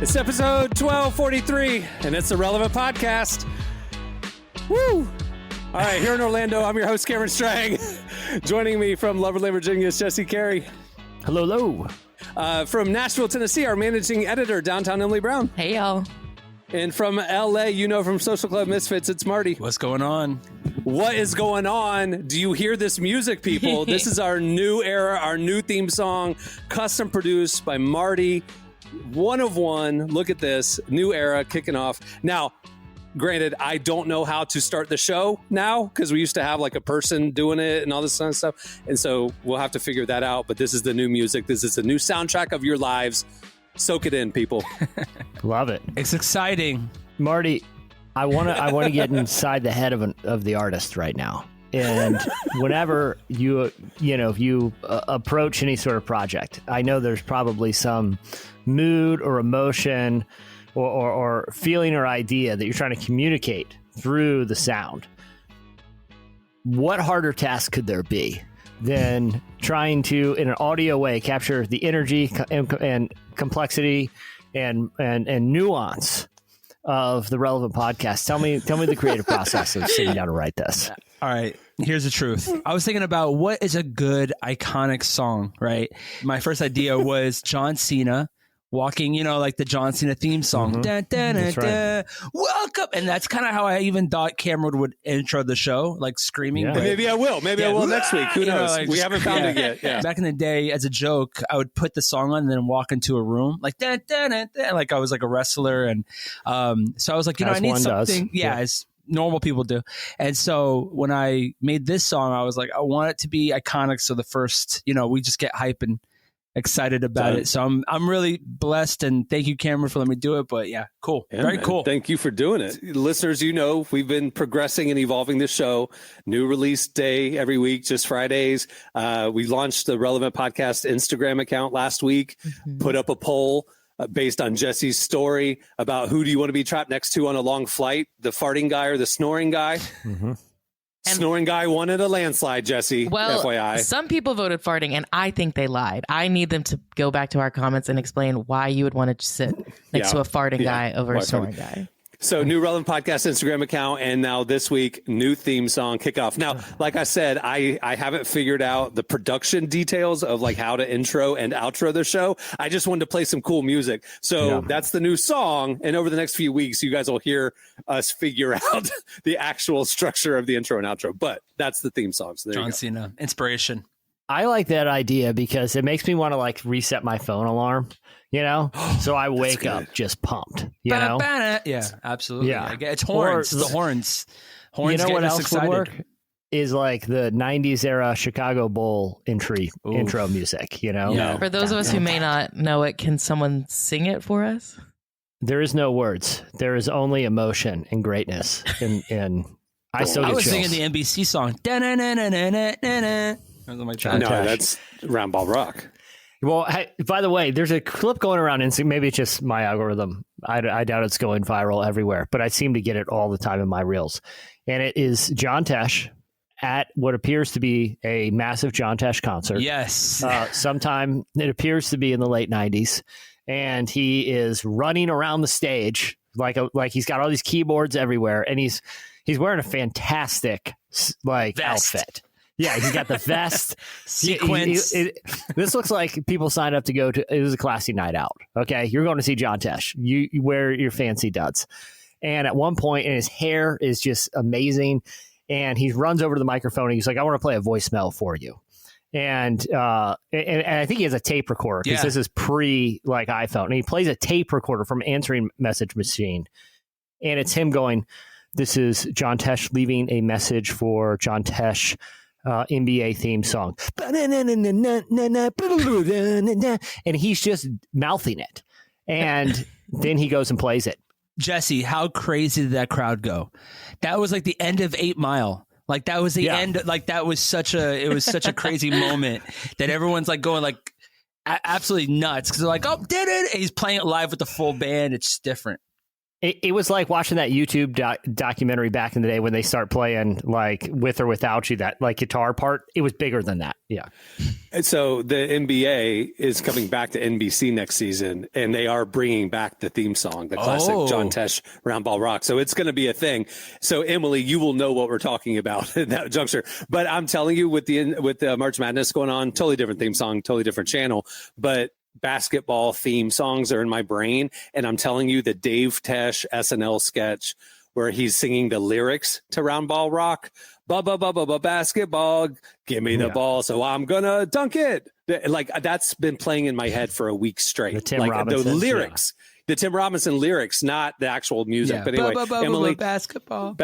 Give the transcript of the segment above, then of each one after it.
It's episode 1243, and it's the Relevant Podcast. Woo! All right, here in Orlando, I'm your host, Cameron Strang. Joining me from Loverland, Virginia is Jesse Carey. Hello, hello. From Nashville, Tennessee, our managing editor, downtown Emily Brown. Hey, y'all. And from LA, from Social Club Misfits, it's Marty. What's going on? What is going on? Do you hear this music, people? This is our new era, our new theme song, custom produced by Marty. One of one. Look at this. New era kicking off. Now, granted, I don't know how to start the show now because we used to have like a person doing it and all this kind of stuff. And so we'll have to figure that out. But this is the new music. This is the new soundtrack of your lives. Soak it in, people. Love it. It's exciting. Marty, I want to get inside the head of the artist right now. And whenever you approach any sort of project, I know there's probably some mood or emotion or feeling or idea that you're trying to communicate through the sound. What harder task could there be than trying to, in an audio way, capture the energy and complexity and nuance of the Relevant Podcast? Tell me the creative process of sitting down to write this. All right, here's the truth. I was thinking about what is a good iconic song, right? My first idea was John Cena walking, like the John Cena theme song. Mm-hmm. Da, da, da, da, welcome. And that's kind of how I even thought Cameron would intro the show, like screaming. Yeah. But, Maybe I will. Maybe I will next week. Who knows? We haven't found it yet. Yeah. Back in the day, as a joke, I would put the song on and then walk into a room like da, da, da, da, like I was like a wrestler. And so I was like, I need something. Does. Yeah, as normal people do. And so when I made this song, I was like, I want it to be iconic. So the first, we just get hype and excited about it. So I'm really blessed, and thank you, Cameron, for letting me do it. But yeah, cool. Yeah, very man. cool. Thank you for doing it. Listeners, we've been progressing and evolving the show. New release day every week, just Fridays. We launched the Relevant Podcast Instagram account last week, put up a poll based on Jesse's story about who do you want to be trapped next to on a long flight, the farting guy or the snoring guy. Mm-hmm. Snoring guy won in a landslide, Jesse. Well, FYI. some people voted farting, and I think they lied. I need them to go back to our comments and explain why you would want to sit next to a farting guy over a snoring guy. So new Relevant Podcast Instagram account, and now this week, new theme song kickoff. Now, like I said, I haven't figured out the production details of like how to intro and outro the show. I just wanted to play some cool music. So that's the new song. And over the next few weeks, you guys will hear us figure out the actual structure of the intro and outro. But that's the theme song. So there John you go. Cena, inspiration. I like that idea because it makes me want to like reset my phone alarm, so I wake up just pumped, Yeah, absolutely. Yeah. It's horns. The horns. Horns. What else excited. would work is like the 90s era Chicago Bowl intro music, Yeah. For those of us who may not know it, can someone sing it for us? There is no words. There is only emotion and greatness. And I still get I was chills. singing the NBC song. Da-na-na-na-na-na-na. No, that's Round Ball Rock. Well, hey, by the way, there's a clip going around Instagram. Maybe it's just my algorithm. I doubt it's going viral everywhere, but I seem to get it all the time in my reels. And it is John Tesh at what appears to be a massive John Tesh concert. Yes. Sometime it appears to be in the late 90s. And he is running around the stage like he's got all these keyboards everywhere. And he's wearing a fantastic Vest. outfit. Yeah, he's got the vest. Sequence. This looks like people signed up to go to, it was a classy night out. Okay, you're going to see John Tesh. You wear your fancy duds. And at one point, and his hair is just amazing. And he runs over to the microphone and he's like, I want to play a voicemail for you. And I think he has a tape recorder because this is pre iPhone. And he plays a tape recorder from an answering message machine. And it's him going, this is John Tesh leaving a message for John Tesh NBA theme song. And he's just mouthing it. And then he goes and plays it. Jesse, how crazy did that crowd go? That was like the end of 8 Mile. Like that was the end. Like that was such a crazy moment that everyone's like going like absolutely nuts because they're like, oh, did it? And he's playing it live with the full band. It's different. It was like watching that YouTube documentary back in the day when they start playing like With or Without You, that like guitar part. It was bigger than that. Yeah. And so the NBA is coming back to NBC next season, and they are bringing back the theme song, the classic John Tesh Round Ball Rock. So it's going to be a thing. So Emily, you will know what we're talking about in that juncture. But I'm telling you, with the March Madness going on, totally different theme song, totally different channel. But basketball theme songs are in my brain, and I'm telling you, the Dave Tesh SNL sketch where he's singing the lyrics to Round Ball Rock, basketball, give me the ball, so I'm gonna dunk it. Like that's been playing in my head for a week straight. The Tim Robinson, the lyrics, the Tim Robinson lyrics, not the actual music. Yeah. But anyway, Emily, basketball.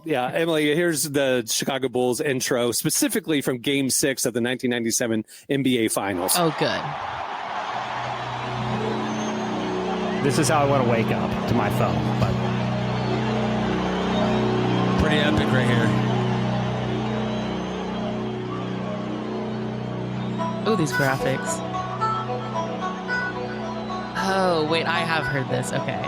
Yeah, Emily, here's the Chicago Bulls intro, specifically from Game 6 of the 1997 NBA Finals. Oh, good. This is how I want to wake up to my phone. But Pretty epic right here. Oh, these graphics. Oh, wait, I have heard this. Okay.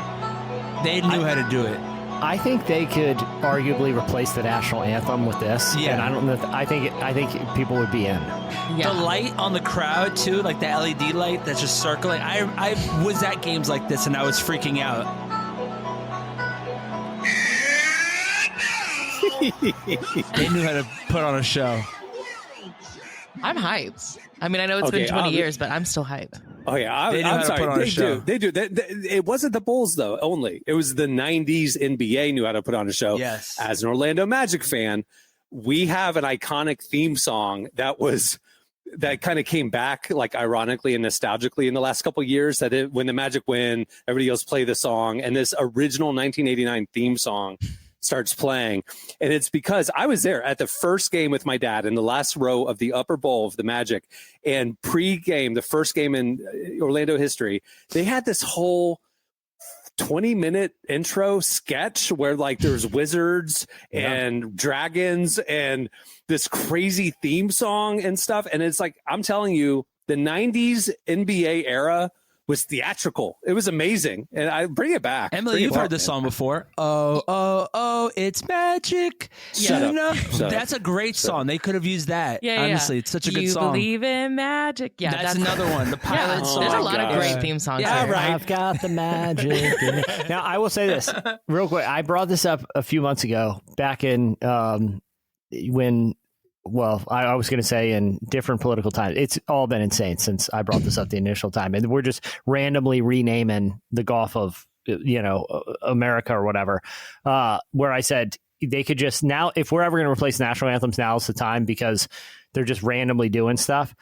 They knew how to do it. I think they could arguably replace the national anthem with this. Yeah. And I don't know. I think people would be in. Yeah. The light on the crowd too, like the LED light that's just circling. I was at games like this and I was freaking out. They knew how to put on a show. I'm hyped. I mean, I know it's been 20 years, but I'm still hyped. Oh yeah, They know how I'm to sorry. put on a They show. do. They do. It wasn't the Bulls though. Only it was the '90s NBA knew how to put on a show. Yes. As an Orlando Magic fan, we have an iconic theme song that kind of came back, like ironically and nostalgically, in the last couple of years. That when the Magic win, everybody else play the song, and this original 1989 theme song starts playing. And it's because I was there at the first game with my dad in the last row of the upper bowl of the Magic, and pre-game, the first game in Orlando history, they had this whole 20-minute intro sketch where like there's wizards and dragons and this crazy theme song and stuff. And it's like, I'm telling you, the 90s NBA era was theatrical. It was amazing. And I bring it back. Emily, you've heard this song before. Oh, it's magic. Shut up. That's a great song. They could have used that. Yeah, honestly, it's such a good song. You believe in magic. Yeah, that's another one. The pilot song. There's a lot of great theme songs. Yeah, here. right. I've got the magic. Now, I will say this real quick. I brought this up a few months ago, back in when, well, I was going to say in different political times. It's all been insane since I brought this up the initial time. And we're just randomly renaming the Gulf of, America or whatever, where I said they could just now, if we're ever going to replace national anthems, now's the time, because they're just randomly doing stuff.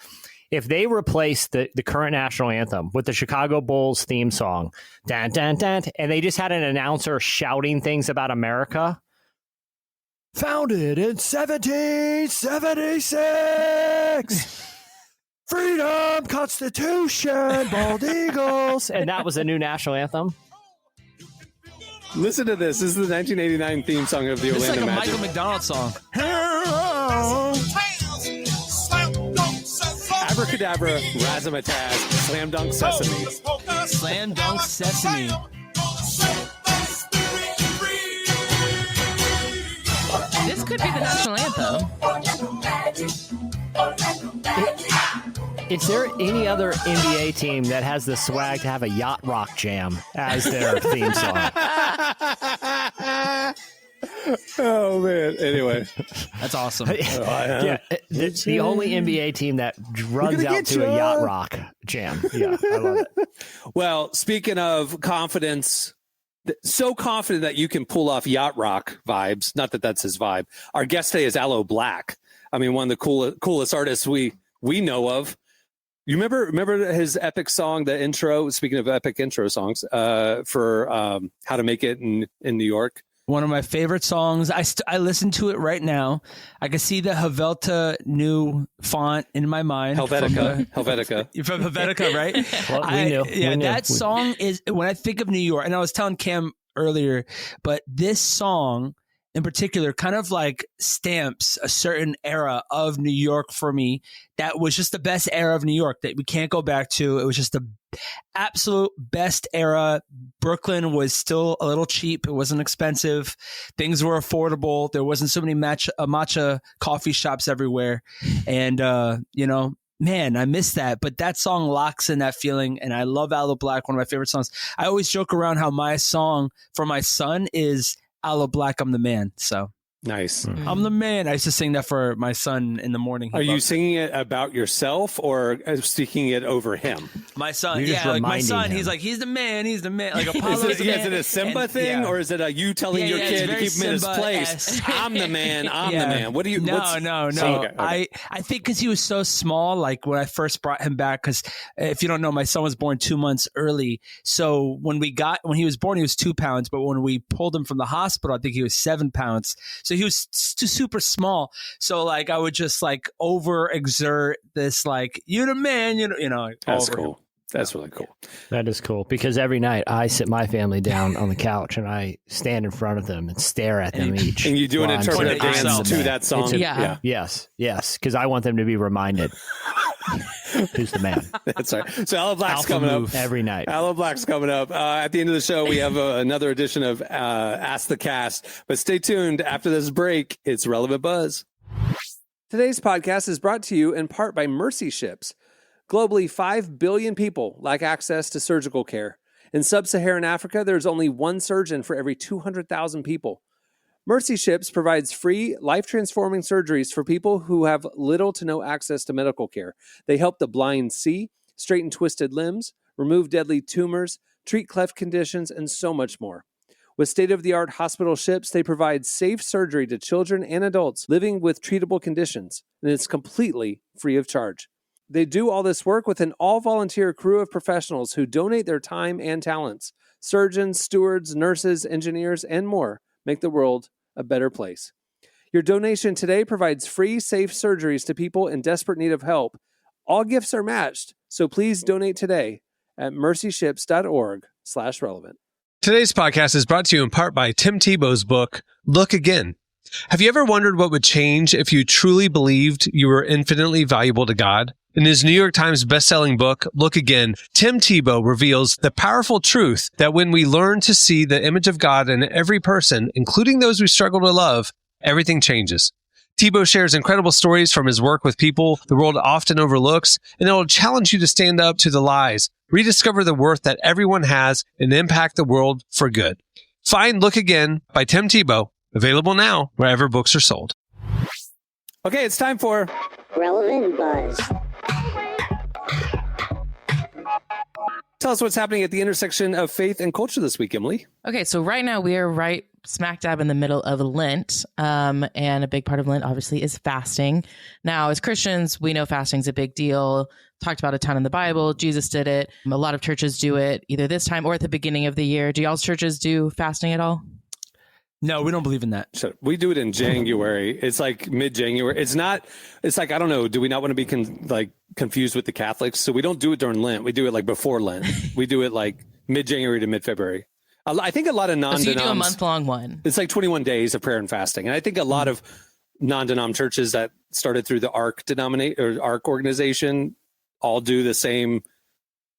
If they replace the current national anthem with the Chicago Bulls theme song, dan, dan, dan, and they just had an announcer shouting things about America. Founded in 1776. Freedom, Constitution, Bald Eagles. And that was a new national anthem. Listen to this. This is the 1989 theme song of the It's like Orlando a Magic. Michael McDonald song. Abracadabra, razzmatazz, slam dunk sesame. Slam Dunk Sesame. This could be the national anthem. Is there any other NBA team that has the swag to have a yacht rock jam as their theme song? Oh man. Anyway, That's awesome. Yeah, the only NBA team that runs out to a yacht rock jam. Yeah, I love it. well, speaking of confidence, so confident that you can pull off yacht rock vibes. Not that that's his vibe. Our guest today is Aloe Blacc. I mean, one of the coolest artists we know of. You remember his epic song, the intro? Speaking of epic intro songs, for How to Make It in New York. One of my favorite songs. I listen to it right now. I can see the Helvetica new font in my mind. Helvetica. You're from Helvetica, right? Well, we knew. Yeah, We knew. that song is, when I think of New York, and I was telling Cam earlier, but this song in particular kind of like stamps a certain era of New York for me that was just the best era of New York that we can't go back to. It was just the absolute best era. Brooklyn was still a little cheap. It wasn't expensive. Things were affordable. There wasn't so many matcha coffee shops everywhere. And, man, I miss that. But that song locks in that feeling. And I love Aloe Blacc, one of my favorite songs. I always joke around how my song for my son is Aloe Blacc, I'm the Man. So nice. I'm the man. I used to sing that for my son in the morning. Are you singing it about yourself or speaking it over him? My son, You're just like my son, reminding he's him. like, he's the man, like Apollo's Is the man. it a Simba And, thing, yeah. or is it you telling your it's kid to very keep him in his place? Simba-esque. I'm the man. I'm Yeah. the man. What do you? No. Oh, okay. I think because he was so small, like when I first brought him back, because if you don't know, my son was born 2 months early. So when he was born, he was 2 pounds. But when we pulled him from the hospital, I think he was 7 pounds. So he was super small. So like I would just like overexert this, like, you're the man, That's over cool. him. That's really cool. That is cool because every night I sit my family down on the couch and I stand in front of them and stare at them each. And you do an while I'm interpretive saying, dance "I'm the to man." that song. It's a- Yeah. Yes, because I want them to be reminded who's the man. That's right. So Aloe Black's Alpha coming move up. every night. Aloe Black's coming up. At the end of the show, we have another edition of Ask the Cast. But stay tuned. After this break, it's Relevant Buzz. Today's podcast is brought to you in part by Mercy Ships. Globally, 5 billion people lack access to surgical care. In sub-Saharan Africa, there's only one surgeon for every 200,000 people. Mercy Ships provides free, life-transforming surgeries for people who have little to no access to medical care. They help the blind see, straighten twisted limbs, remove deadly tumors, treat cleft conditions, and so much more. With state-of-the-art hospital ships, they provide safe surgery to children and adults living with treatable conditions, and it's completely free of charge. They do all this work with an all-volunteer crew of professionals who donate their time and talents. Surgeons, stewards, nurses, engineers, and more make the world a better place. Your donation today provides free, safe surgeries to people in desperate need of help. All gifts are matched, so please donate today at mercyships.org/relevant. Today's podcast is brought to you in part by Tim Tebow's book, Look Again. Have you ever wondered what would change if you truly believed you were infinitely valuable to God? In his New York Times bestselling book, Look Again, Tim Tebow reveals the powerful truth that when we learn to see the image of God in every person, including those we struggle to love, everything changes. Tebow shares incredible stories from his work with people the world often overlooks, and it will challenge you to stand up to the lies, rediscover the worth that everyone has, and impact the world for good. Find Look Again by Tim Tebow, available now wherever books are sold. Okay, it's time for Relevant Buzz. Tell us what's happening at the intersection of faith and culture this week, Emily. Okay, so right now we are right smack dab in the middle of Lent. And a big part of Lent, obviously, is fasting. Now, as Christians, we know fasting's a big deal. Talked about a ton in the Bible. Jesus did it. A lot of churches do it either this time or at the beginning of the year. Do y'all's churches do fasting at all? No, we don't believe in that. So we do it in January. It's like mid-January. It's like, I don't know. Do we not want to be confused with the Catholics? So we don't do it during Lent. We do it like before Lent. We do it like mid-January to mid-February. I think a lot of non-denoms. So you do a month-long one. It's like 21 days of prayer and fasting. And I think a lot of non-denom churches that started through the ARC organization all do the same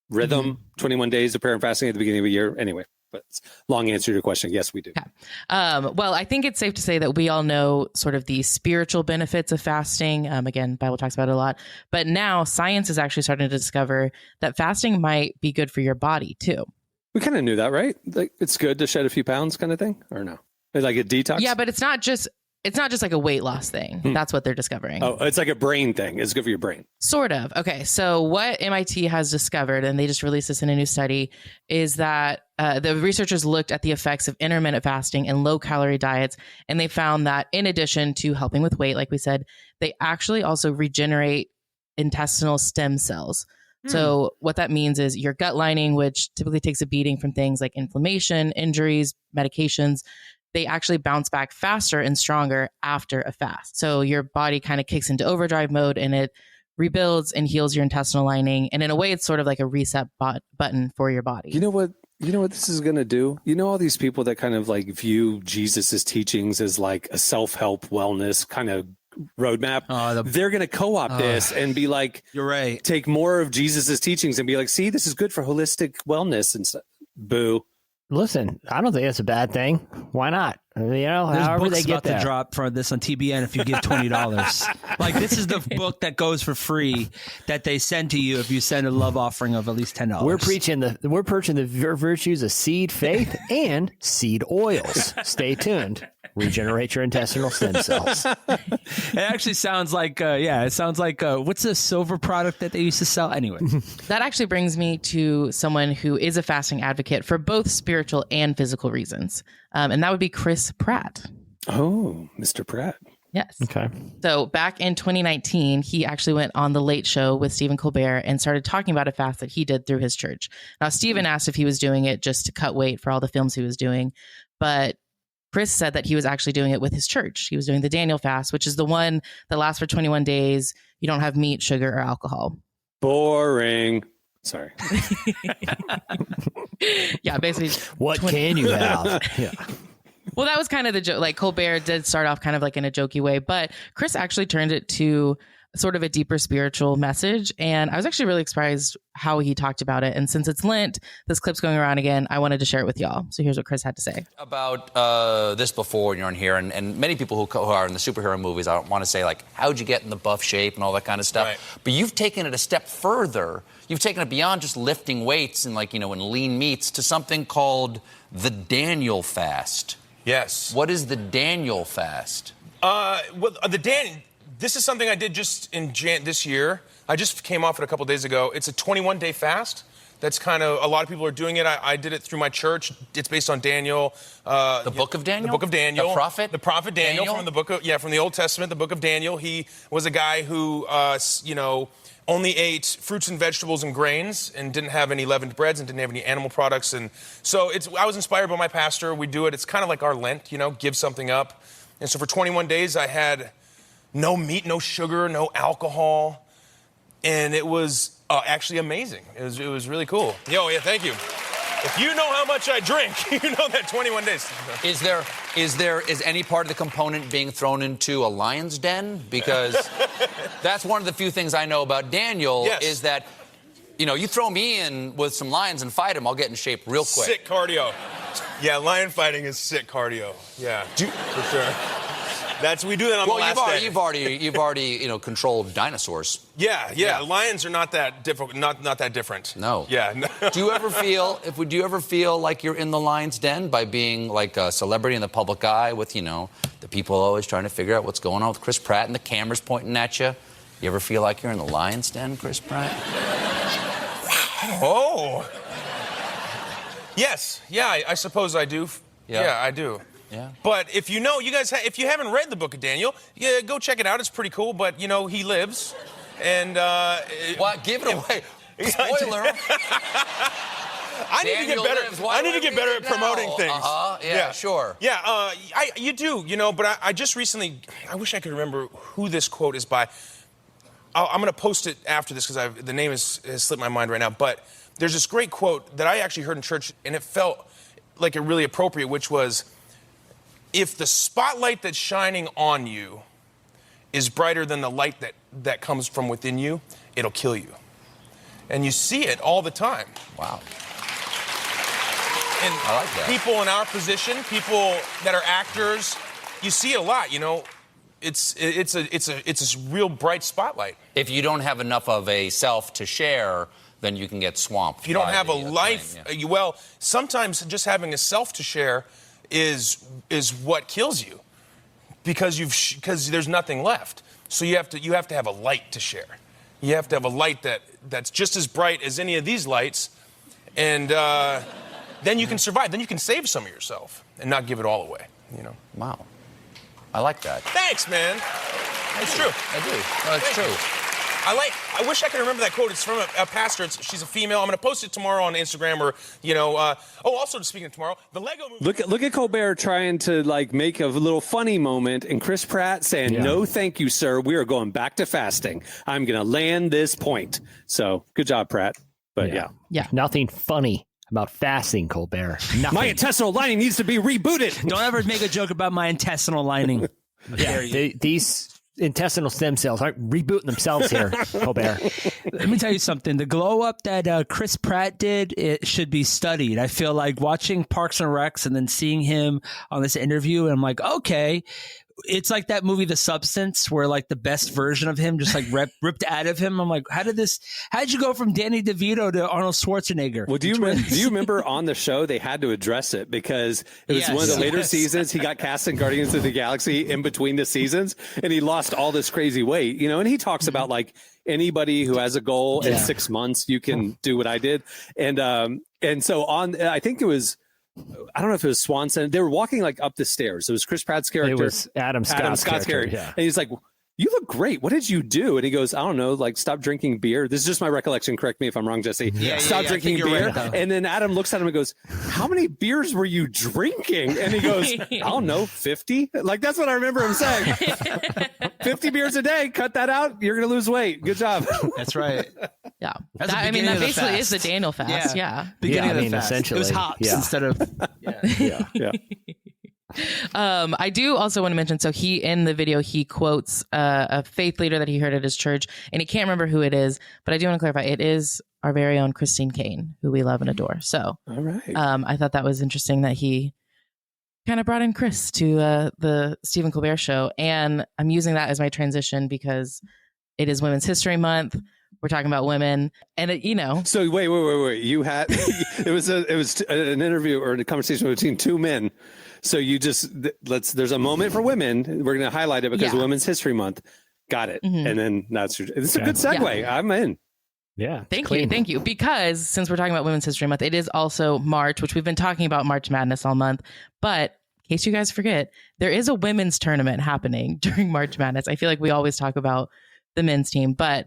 rhythm, 21 days of prayer and fasting at the beginning of the year. Anyway. But long answer to your question. Yes, we do. Okay. Well, I think it's safe to say that we all know sort of the spiritual benefits of fasting. Again, Bible talks about it a lot. But now science is actually starting to discover that fasting might be good for your body too. We kind of knew that, right? Like it's good to shed a few pounds kind of thing, or no? Like a detox? Yeah, but it's not just like a weight loss thing. That's what they're discovering. Oh, it's like a brain thing. It's good for your brain. Sort of. Okay. So what MIT has discovered, and they just released this in a new study, is that the researchers looked at the effects of intermittent fasting and low calorie diets. And they found that in addition to helping with weight, like we said, they actually also regenerate intestinal stem cells. So what that means is your gut lining, which typically takes a beating from things like inflammation, injuries, medications, they actually bounce back faster and stronger after a fast. So your body kind of kicks into overdrive mode and it rebuilds and heals your intestinal lining. And in a way, it's sort of like a reset button for your body. You know what You know what this is going to do? You know, all these people that kind of like view Jesus's teachings as like a self-help wellness kind of roadmap. They're going to co-opt this and be like, you're right. Take more of Jesus's teachings and be like, see, this is good for holistic wellness and stuff. Boo. Listen, I don't think that's a bad thing. Why not? You know, There's however books they get about there. to drop for this on TBN if you give $20. Like, this is the book that goes for free that they send to you if you send a love offering of at least $10. We're preaching the virtues of seed faith and seed oils. Stay tuned. Regenerate your intestinal stem cells. It actually sounds like, it sounds like, what's the silver product that they used to sell? Anyway. That actually brings me to someone who is a fasting advocate for both spiritual and physical reasons. And that would be Chris Pratt. Oh, Mr. Pratt. Yes. Okay. So back in 2019, he actually went on The Late Show with Stephen Colbert and started talking about a fast that he did through his church. Now, Stephen asked if he was doing it just to cut weight for all the films he was doing, but Chris said that he was actually doing it with his church. He was doing the Daniel fast, which is the one that lasts for 21 days. You don't have meat, sugar, or alcohol. Boring. Sorry. Yeah, basically. What can you have? Yeah. Well, that was kind of the joke. Like, Colbert did start off kind of like in a jokey way, but Chris actually turned it to sort of a deeper spiritual message. And I was actually really surprised how he talked about it. And since it's Lent, this clip's going around again, I wanted to share it with y'all. So here's what Chris had to say. About this before you're on here, and many people who are in the superhero movies, I don't want to say, like, how'd you get in the buff shape and all that kind of stuff. Right. But you've taken it a step further. You've taken it beyond just lifting weights and, like, you know, and lean meats to something called the Daniel fast. Yes. What is the Daniel fast? This is something I did just in this year. I just came off it a couple days ago. It's a 21-day fast. That's kind of, a lot of people are doing it. I did it through my church. It's based on Daniel. The book of Daniel? The book of Daniel. The prophet? The prophet Daniel, from the book of, from the Old Testament, the book of Daniel. He was a guy who, only ate fruits and vegetables and grains and didn't have any leavened breads and didn't have any animal products. And so I was inspired by my pastor. We do it. It's kind of like our Lent, give something up. And so for 21 days, I had no meat, no sugar, no alcohol. And it was actually amazing. It was really cool. Thank you. If you know how much I drink, you know that 21 days. Is any part of the component being thrown into a lion's den? Because that's one of the few things I know about Daniel. Yes. Is that, you throw me in with some lions and fight them, I'll get in shape real quick. Sick cardio. Yeah, lion fighting is sick cardio. Yeah, for sure. We do that on the last day. You've already controlled dinosaurs. Yeah. Lions are not that difficult. Not that different. No. Yeah. Do you ever feel like you're in the lion's den by being like a celebrity in the public eye with the people always trying to figure out what's going on with Chris Pratt and the cameras pointing at you? You ever feel like you're in the lion's den, Chris Pratt? Oh. Yes. Yeah. I suppose I do. Yeah, I do. Yeah. But if you guys, if you haven't read the book of Daniel, go check it out. It's pretty cool. But he lives, and what? Give it away. Spoiler. I need to get better. I need to get better at promoting things. Yeah. Sure. Yeah. You do. But I just recently. I wish I could remember who this quote is by. I'm going to post it after this because the name has slipped my mind right now. But there's this great quote that I actually heard in church, and it felt like it really appropriate, which was, if the spotlight that's shining on you is brighter than the light that comes from within you, it'll kill you. And you see it all the time. Wow. And I like that. People in our position, people that are actors, you see it a lot, It's a real bright spotlight. If you don't have enough of a self to share, then you can get swamped. If you don't have a life, sometimes just having a self to share is what kills you, because there's nothing left. So you have to have a light to share. You have to have a light that's just as bright as any of these lights, and then you can survive. Then you can save some of yourself and not give it all away. Wow, I like that. Thanks, man. It's true. I do. It's true. I wish I could remember that quote. It's from a pastor. She's a female. I'm going to post it tomorrow on Instagram or, also speaking of tomorrow, the Lego movie. Look at Colbert trying to make a little funny moment, and Chris Pratt saying, "No, thank you, sir. We are going back to fasting. I'm going to land this point." So good job, Pratt. But yeah. Nothing funny about fasting, Colbert. Nothing. My intestinal lining needs to be rebooted. Don't ever make a joke about my intestinal lining. These intestinal stem cells aren't rebooting themselves here, Colbert. Let me tell you something. The glow up that Chris Pratt did, it should be studied. I feel like watching Parks and Recs and then seeing him on this interview, and I'm like, okay. It's like that movie, The Substance, where like the best version of him just like ripped out of him. I'm like, how did you go from Danny DeVito to Arnold Schwarzenegger? Well, do you remember on the show they had to address it because it was one of the later seasons. He got cast in Guardians of the Galaxy in between the seasons, and he lost all this crazy weight, and he talks about like anybody who has a goal in 6 months, you can do what I did. And so I think it was, I don't know if it was Swanson. They were walking like up the stairs. It was Chris Pratt's character. It was Adam Scott's character. Yeah. And he's like, you look great. What did you do? And he goes, I don't know, like stop drinking beer. This is just my recollection. Correct me if I'm wrong, Jesse. Stop drinking beer. Right, and then Adam looks at him and goes, how many beers were you drinking? And he goes, I don't know, 50? Like, that's what I remember him saying. 50 beers a day. Cut that out. You're going to lose weight. Good job. That's right. Yeah. That basically is the Daniel fast. Yeah. Beginning of the fast. Essentially. It was hops instead of. Yeah. I do also want to mention, so in the video, he quotes a faith leader that he heard at his church, and he can't remember who it is, but I do want to clarify, it is our very own Christine Kane, who we love and adore. So all right. I thought that was interesting that he kind of brought in Chris to the Stephen Colbert show, and I'm using that as my transition because it is Women's History Month. We're talking about women, and So wait. You had it was an interview or a conversation between two men. So you just there's a moment for women. We're going to highlight it because of Women's History Month. Got it. Mm-hmm. And then it's a good segue. Yeah. I'm in. Yeah. Thank you. Because since we're talking about Women's History Month, it is also March, which we've been talking about March Madness all month. But in case you guys forget, there is a women's tournament happening during March Madness. I feel like we always talk about the men's team, but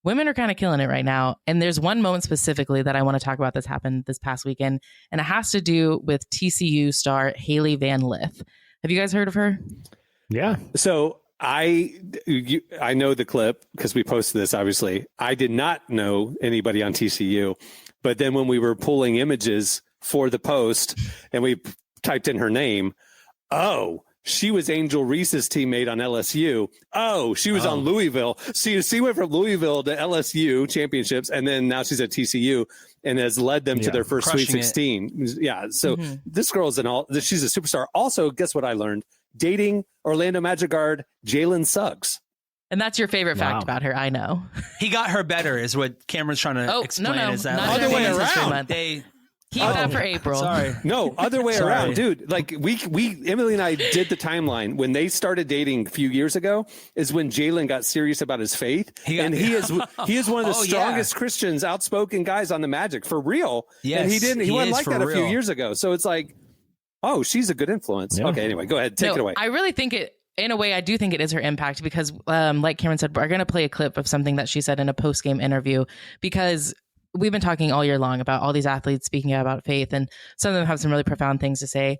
women are kind of killing it right now. And there's one moment specifically that I want to talk about that's happened this past weekend. And it has to do with TCU star Haley Van Lith. Have you guys heard of her? Yeah. So I know the clip because we posted this, obviously. I did not know anybody on TCU. But then when we were pulling images for the post and we typed in her name, she was Angel Reese's teammate on LSU. She was on Louisville. She went from Louisville to LSU championships, and then now she's at TCU and has led them to their first Sweet 16. Yeah, so this girl she's a superstar. Also, guess what I learned? Dating Orlando Magic guard Jalen Suggs. And that's your favorite fact about her, I know. He got her better is what Cameron's trying to explain. No, is that not other way around. Keep that for April. Sorry. No, other way around, dude. Like Emily and I did the timeline when they started dating a few years ago. Is when Jalen got serious about his faith, he is one of the strongest Christians, outspoken guys on the Magic for real. Yes, and he wasn't like that a few years ago. So it's like, she's a good influence. Yeah. Okay, anyway, go ahead, take it away. I really think in a way, I do think it is her impact because, like Cameron said, we're going to play a clip of something that she said in a post-game interview because we've been talking all year long about all these athletes speaking about faith, and some of them have some really profound things to say.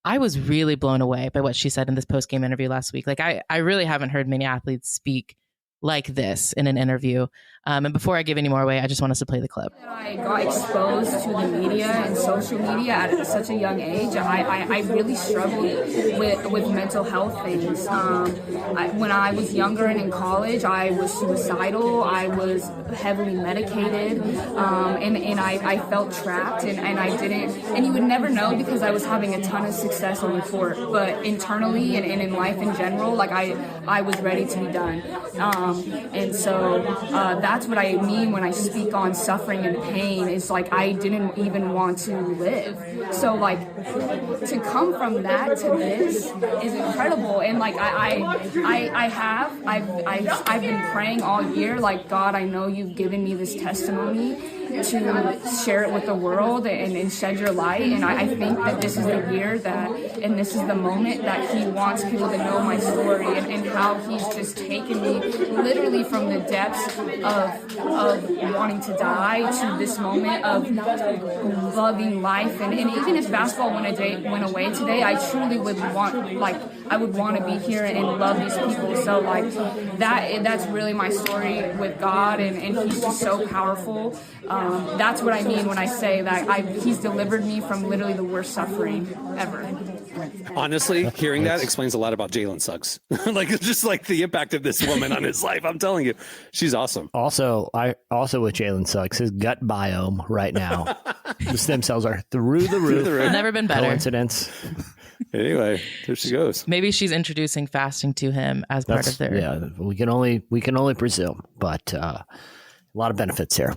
I was really blown away by what she said in this post-game interview last week. Like, I really haven't heard many athletes speak like this in an interview. And before I give any more away, I just want us to play the clip. I got exposed to the media and social media at such a young age. I really struggled with mental health things. When I was younger and in college, I was suicidal. I was heavily medicated, and I felt trapped, and I didn't. And you would never know because I was having a ton of success on the court, but internally and in life in general, like I was ready to be done. And so that's what I mean when I speak on suffering and pain. It's like I didn't even want to live. So like to come from that to this is incredible. And like I've been praying all year, like, God, I know you've given me this testimony to share it with the world and shed your light. And I think that this is the year and this is the moment that he wants people to know my story and how he's just taken me literally from the depths of wanting to die to this moment of loving life. And even if basketball went away today, I truly would want to be here and love these people. So like that's really my story with God, and he's just so powerful. That's what I mean when I say that he's delivered me from literally the worst suffering ever. Honestly, hearing that explains a lot about Jalen Suggs. Like, it's just like the impact of this woman on his life. I'm telling you, she's awesome. Also with Jalen Suggs, his gut biome right now, the stem cells are through the roof. Never been better. Coincidence. Anyway, there she goes. Maybe she's introducing fasting to him as part of their. Yeah, we can only presume, but a lot of benefits here.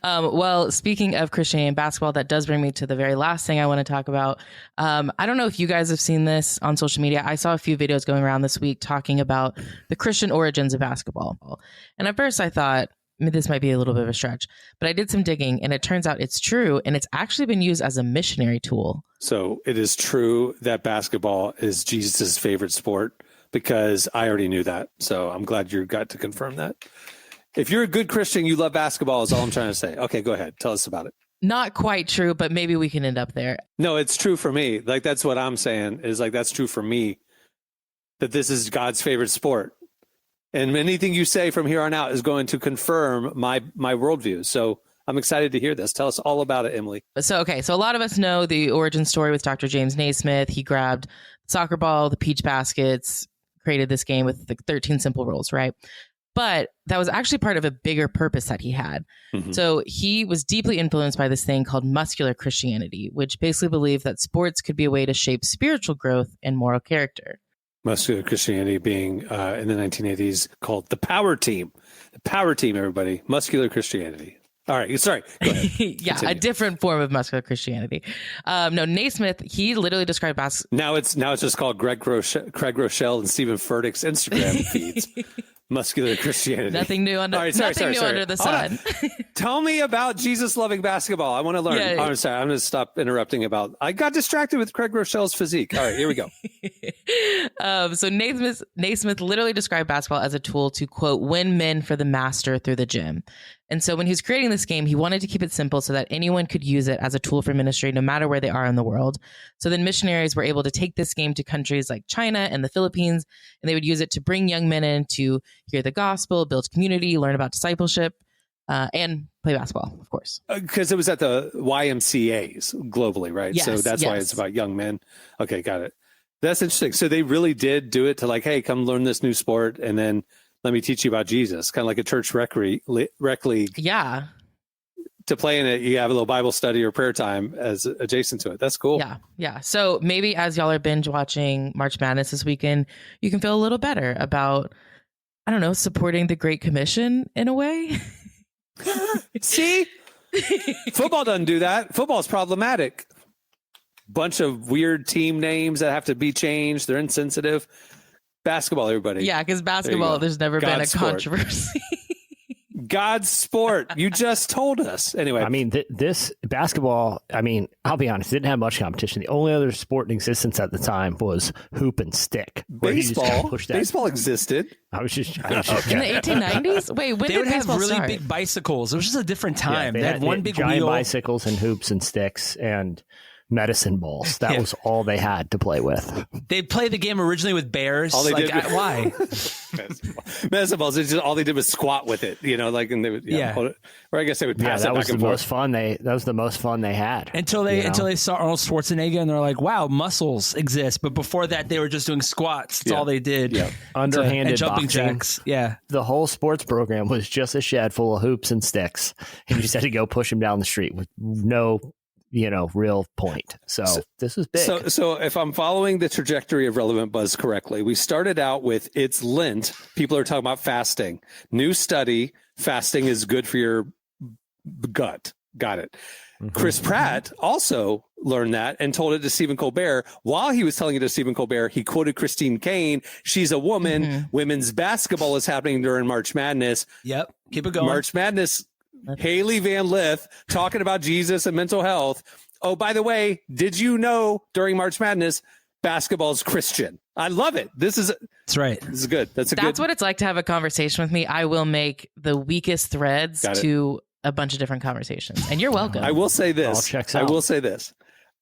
Well, speaking of Christianity and basketball, that does bring me to the very last thing I want to talk about. I don't know if you guys have seen this on social media. I saw a few videos going around this week talking about the Christian origins of basketball. And at first I thought, this might be a little bit of a stretch, but I did some digging and it turns out it's true. And it's actually been used as a missionary tool. So it is true that basketball is Jesus' favorite sport, because I already knew that. So I'm glad you got to confirm that. If you're a good Christian, you love basketball is all I'm trying to say. Okay, go ahead. Tell us about it. Not quite true, but maybe we can end up there. No, it's true for me. Like, that's what I'm saying is like, that's true for me, that this is God's favorite sport. And anything you say from here on out is going to confirm my worldview. So I'm excited to hear this. Tell us all about it, Emily. So a lot of us know the origin story with Dr. James Naismith. He grabbed the soccer ball, the peach baskets, created this game with the 13 simple rules, right? But that was actually part of a bigger purpose that he had. Mm-hmm. So he was deeply influenced by this thing called muscular Christianity, which basically believed that sports could be a way to shape spiritual growth and moral character. Muscular Christianity being in the 1980s called the Power Team. The Power Team, everybody. Muscular Christianity. All right. Sorry. Go ahead. Yeah, Continue. a different form of muscular Christianity. No, Naismith, he literally described Now it's just called Craig Rochelle and Stephen Furtick's Instagram feeds. Muscular Christianity. Nothing new under the sun. Tell me about Jesus loving basketball. I want to learn. Yeah. I'm sorry. I'm going to stop interrupting I got distracted with Craig Rochelle's physique. All right, here we go. So Naismith literally described basketball as a tool to, quote, win men for the master through the gym. And so when he was creating this game, he wanted to keep it simple so that anyone could use it as a tool for ministry, no matter where they are in the world. So then missionaries were able to take this game to countries like China and the Philippines, and they would use it to bring young men in to hear the gospel, build community, learn about discipleship, and play basketball, of course. Because it was at the YMCAs globally, right? Yes, so that's why it's about young men. Okay, got it. That's interesting. So they really did do it to like, hey, come learn this new sport, and then let me teach you about Jesus, kind of like a church rec league. Yeah. To play in it, you have a little Bible study or prayer time as adjacent to it. That's cool. Yeah. Yeah. So maybe as y'all are binge watching March Madness this weekend, you can feel a little better about, I don't know, supporting the Great Commission in a way. See? Football doesn't do that. Football is problematic. Bunch of weird team names that have to be changed. They're insensitive. Basketball, everybody. Yeah, because basketball, there's never been a controversy. God's sport. You just told us. Anyway. I mean, this basketball, I mean, I'll be honest, it didn't have much competition. The only other sport in existence at the time was hoop and stick. Baseball existed. I was just in the 1890s? Wait, when they did would have baseball really start? big bicycles. It was just a different time. Yeah, they had one big giant wheel. bicycles and hoops and sticks and medicine balls. That was all they had to play with. They played the game originally with bears. All they did why? Medicine balls. All they did was squat with it, and they would, or I guess they would pass it that back was and the forth. most fun that was the most fun they had until they saw Arnold Schwarzenegger and they're like, wow, muscles exist. But before that, they were just doing squats. That's all they did. Yeah. Underhanded and jumping boxing. jacks. Yeah. The whole sports program was just a shed full of hoops and sticks, and you just had to go push them down the street with no real point. So this is big. So if I'm following the trajectory of Relevant Buzz correctly, we started out with it's Lent. People are talking about fasting. New study, fasting is good for your gut. Got it. Mm-hmm. Chris Pratt also learned that and told it to Stephen Colbert. While he was telling it to Stephen Colbert, he quoted Christine Kane. She's a woman. Mm-hmm. Women's basketball is happening during March Madness. Yep. Keep it going. March Madness. Haley Van Lith talking about Jesus and mental health. Oh, by the way, did you know during March Madness, basketball is Christian? I love it. That's right. This is good. That's what it's like to have a conversation with me. I will make the weakest threads to a bunch of different conversations, and you're welcome. I will say this. All checks out. I will say this.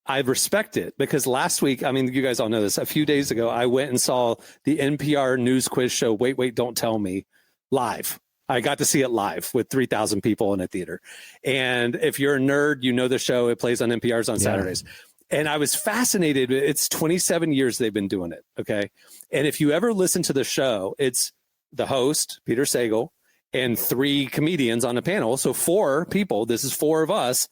I respect it because last week, I mean, you guys all know this. A few days ago, I went and saw the NPR news quiz show, Wait, Don't Tell Me, live. I got to see it live with 3,000 people in a theater. And if you're a nerd, you know the show. It plays on NPR's on Saturdays. And I was fascinated. It's 27 years they've been doing it. Okay. And if you ever listen to the show, it's the host, Peter Sagal, and 3 comedians on the panel. So 4 people. This is 4 of us.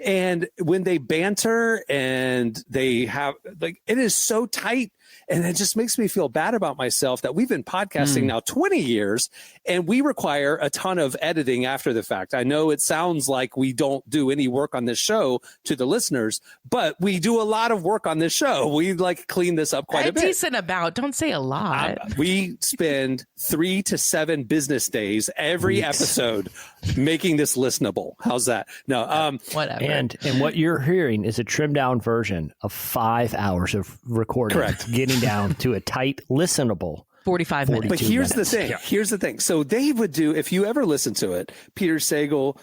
And when they banter and they have, like, it is so tight. And it just makes me feel bad about myself that we've been podcasting now 20 years and we require a ton of editing after the fact. I know it sounds like we don't do any work on this show to the listeners, but we do a lot of work on this show. We like clean this up quite a bit. Decent about. Don't say a lot. We spend 3 to 7 business days every episode making this listenable. How's that? No, whatever. And what you're hearing is a trimmed down version of 5 hours of recording. Correct. Getting down to a tight, listenable 45 minutes. But here's the thing. Here's the thing. So they would do, if you ever listen to it, Peter Sagal,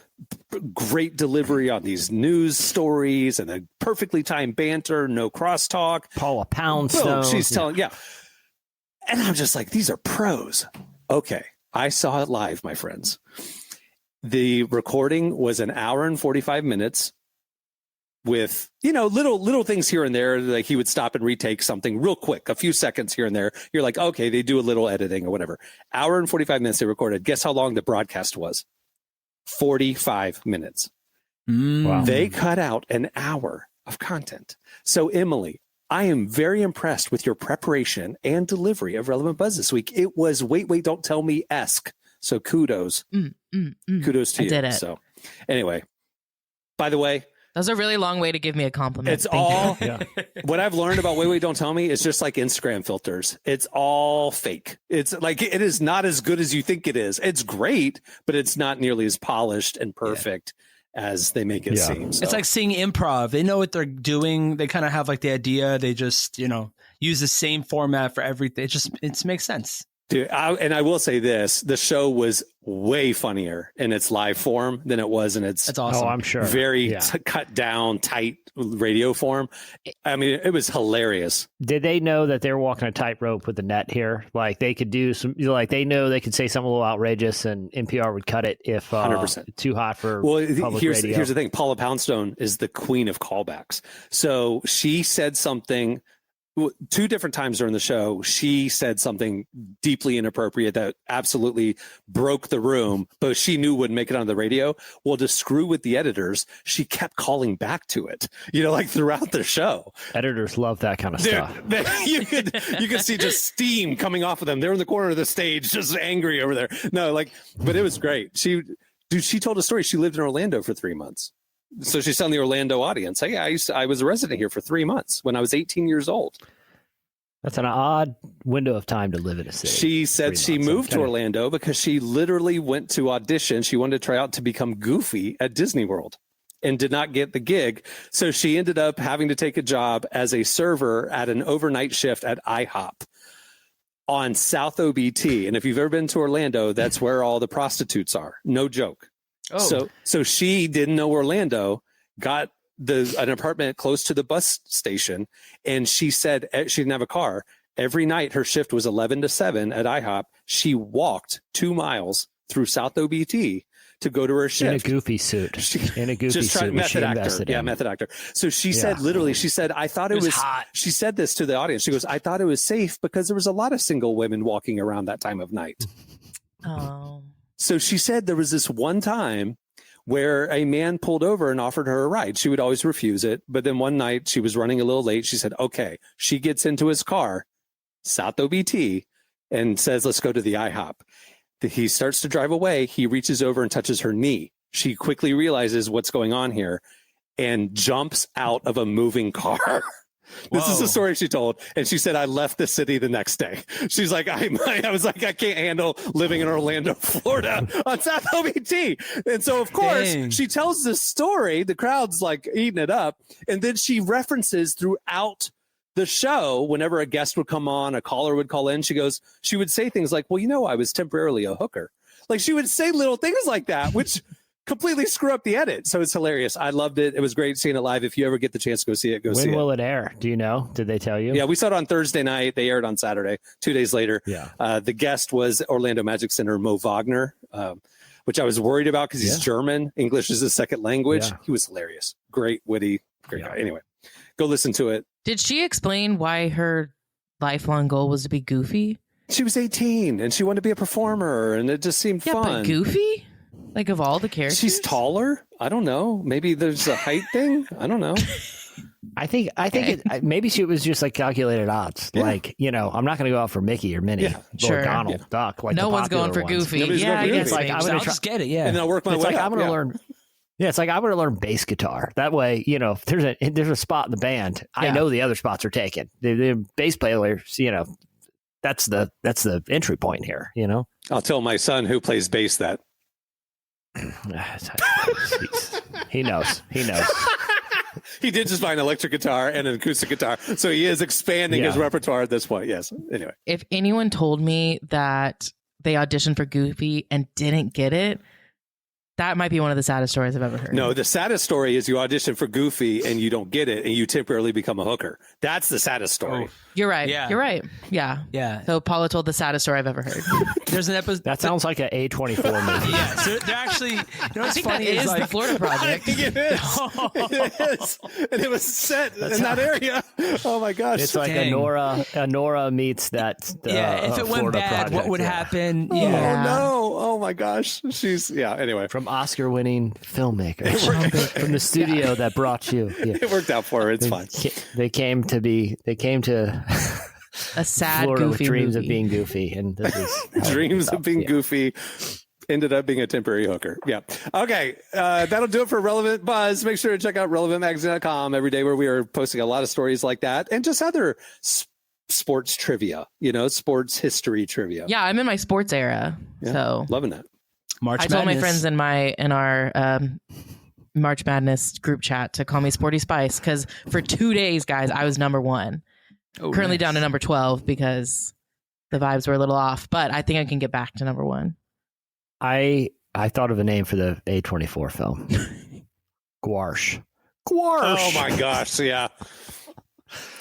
great delivery on these news stories and a perfectly timed banter, no crosstalk. Paula Poundstone. Boom, she's telling, And I'm just like, these are pros. Okay. I saw it live, my friends. The recording was an hour and 45 minutes. With, little things here and there, like he would stop and retake something real quick, a few seconds here and there. You're like, okay, they do a little editing or whatever. Hour and 45 minutes they recorded. Guess how long the broadcast was? 45 minutes. Wow. They cut out an hour of content. So, Emily, I am very impressed with your preparation and delivery of Relevant Buzz this week. It was wait, don't tell me-esque. So kudos. Kudos to you. I did it. So anyway, by the way, that was a really long way to give me a compliment. It's all what I've learned about Wait, Don't Tell Me is just like Instagram filters. It's all fake. It's like it is not as good as you think it is. It's great, but it's not nearly as polished and perfect as they make it seem. So. It's like seeing improv. They know what they're doing. They kind of have like the idea. They just, use the same format for everything. It makes sense. Dude, I will say this, the show was way funnier in its live form than it was in its That's awesome. I'm sure. very cut down, tight radio form. I mean, it was hilarious. Did they know that they were walking a tightrope with the net here? Like they could do some, like they know they could say something a little outrageous and NPR would cut it if 100%. Too hot for public radio. Here's the thing. Paula Poundstone is the queen of callbacks. So she said something 2 different times during the show, she said something deeply inappropriate that absolutely broke the room, but she knew wouldn't make it on the radio. Well, to screw with the editors, she kept calling back to it, like throughout the show. Editors love that kind of stuff. You could see just steam coming off of them. They're in the corner of the stage, just angry over there. No, but it was great. She told a story. She lived in Orlando for 3 months. So she's telling the Orlando audience, hey, I was a resident here for 3 months when I was 18 years old. That's an odd window of time to live in a city. She said she moved to Orlando because she literally went to audition. She wanted to try out to become Goofy at Disney World and did not get the gig. So she ended up having to take a job as a server at an overnight shift at IHOP on South OBT. And if you've ever been to Orlando, that's where all the prostitutes are. No joke. Oh. So she didn't know Orlando, got an apartment close to the bus station, and she said she didn't have a car. Every night her shift was 11 to 7 at IHOP. She walked 2 miles through South OBT to go to her shift. In a goofy suit. Method actor. Yeah, method actor. So she said, literally, she said, I thought it was hot. She said this to the audience. She goes, I thought it was safe because there was a lot of single women walking around that time of night. Oh. So she said there was this one time where a man pulled over and offered her a ride. She would always refuse it. But then one night she was running a little late. She said, okay. She gets into his car, South OBT, and says, let's go to the IHOP. He starts to drive away. He reaches over and touches her knee. She quickly realizes what's going on here and jumps out of a moving car. This is the story she told. And she said, I left the city the next day. She's like, I was like, I can't handle living in Orlando, Florida on South OBT. And so, of course, she tells this story. The crowd's like eating it up. And then she references throughout the show, whenever a guest would come on, a caller would call in, she would say things like, well, I was temporarily a hooker. Like she would say little things like that, which completely screw up the edit. So it's hilarious. I loved it. It was great seeing it live. If you ever get the chance to go see it, go see it. When will it air? Do you know? Did they tell you? Yeah, we saw it on Thursday night. They aired on Saturday, 2 days later. Yeah. The guest was Orlando Magic Center Mo Wagner, which I was worried about because he's German. English is his second language. Yeah. He was hilarious. Great, witty, great guy. Anyway, go listen to it. Did she explain why her lifelong goal was to be goofy? She was 18 and she wanted to be a performer, and it just seemed fun. But goofy? Like, of all the characters? She's taller. I don't know. Maybe there's a height thing. I don't know. I think maybe she was just like calculated odds. Yeah. Like, I'm not going to go out for Mickey or Minnie or Donald Duck. Like no the one's going for popular ones. goofy. Nobody's Yeah, going for I guess goofy. Like, I'm So gonna I'll just get it. Yeah. And then I'll work my It's way like up. I'm going to learn. Yeah, it's like I'm going to learn bass guitar. That way, if there's a spot in the band, I know the other spots are taken. The bass players, that's the entry point here. I'll tell my son who plays bass that. He knows. He did just buy an electric guitar and an acoustic guitar, so he is expanding his repertoire at this point. Yes. Anyway, if anyone told me that they auditioned for Goofy and didn't get it, that might be one of the saddest stories I've ever heard. no, the saddest story is you audition for Goofy and you don't get it, and you temporarily become a hooker. That's the saddest story. Oh. You're right. Yeah. You're right. Yeah. Yeah. So Paula told the saddest story I've ever heard. There's an episode. That sounds like an A24 movie. Yeah. So they're actually, what's I think funny that is like, the Florida Project. It is. It is. And it was set in that area. Oh my gosh. It's like Dang. Nora meets that. if it went Florida bad, Project, what would yeah. happen? Oh Yeah. no. Oh my gosh. Anyway. From Oscar-winning filmmakers from the studio that brought you. Yeah. It worked out for her. It's fine. They came to A sad Florida with Goofy dreams movie. of being goofy, and this is Dreams of being goofy ended up being a temporary hooker. Yeah. Okay. That'll do it for Relevant Buzz. Make sure to check out relevantmagazine.com every day, where we are posting a lot of stories like that and just other sports trivia, sports history trivia. Yeah, I'm in my sports era. Yeah. So Loving that. March I told my Madness. friends in our March Madness group chat to call me Sporty Spice, because for 2 days, guys, I was number one. Oh, Currently nice. down to number 12 because the vibes were a little off, but I think I can get back to number one. I thought of a name for the A24 film. Gouache. Gouache. Oh my gosh. Yeah.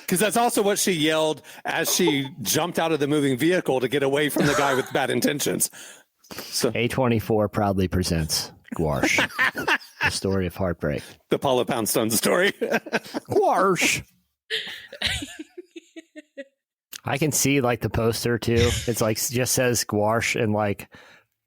Because that's also what she yelled as she jumped out of the moving vehicle to get away from the guy with bad intentions. So A24 proudly presents Gouache, the story of heartbreak. the Paula Poundstone story. Gouache. I can see like the poster too. It's like just says gouache and like,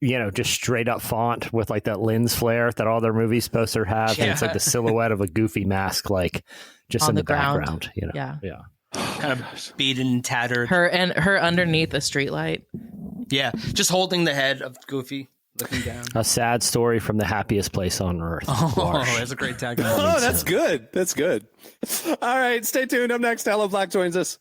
just straight up font with like that lens flare that all their movies poster have. And it's like the silhouette of a goofy mask, like just On in the the ground. background. Yeah. Yeah. kind of beaten, tattered. Her underneath a streetlight. Yeah, just holding the head of Goofy, looking down. A sad story from the happiest place on earth. Oh, Gouache. that's a great tagline. Oh, that's good. That's good. All right. Stay tuned. Up next, Aloe Blacc joins us.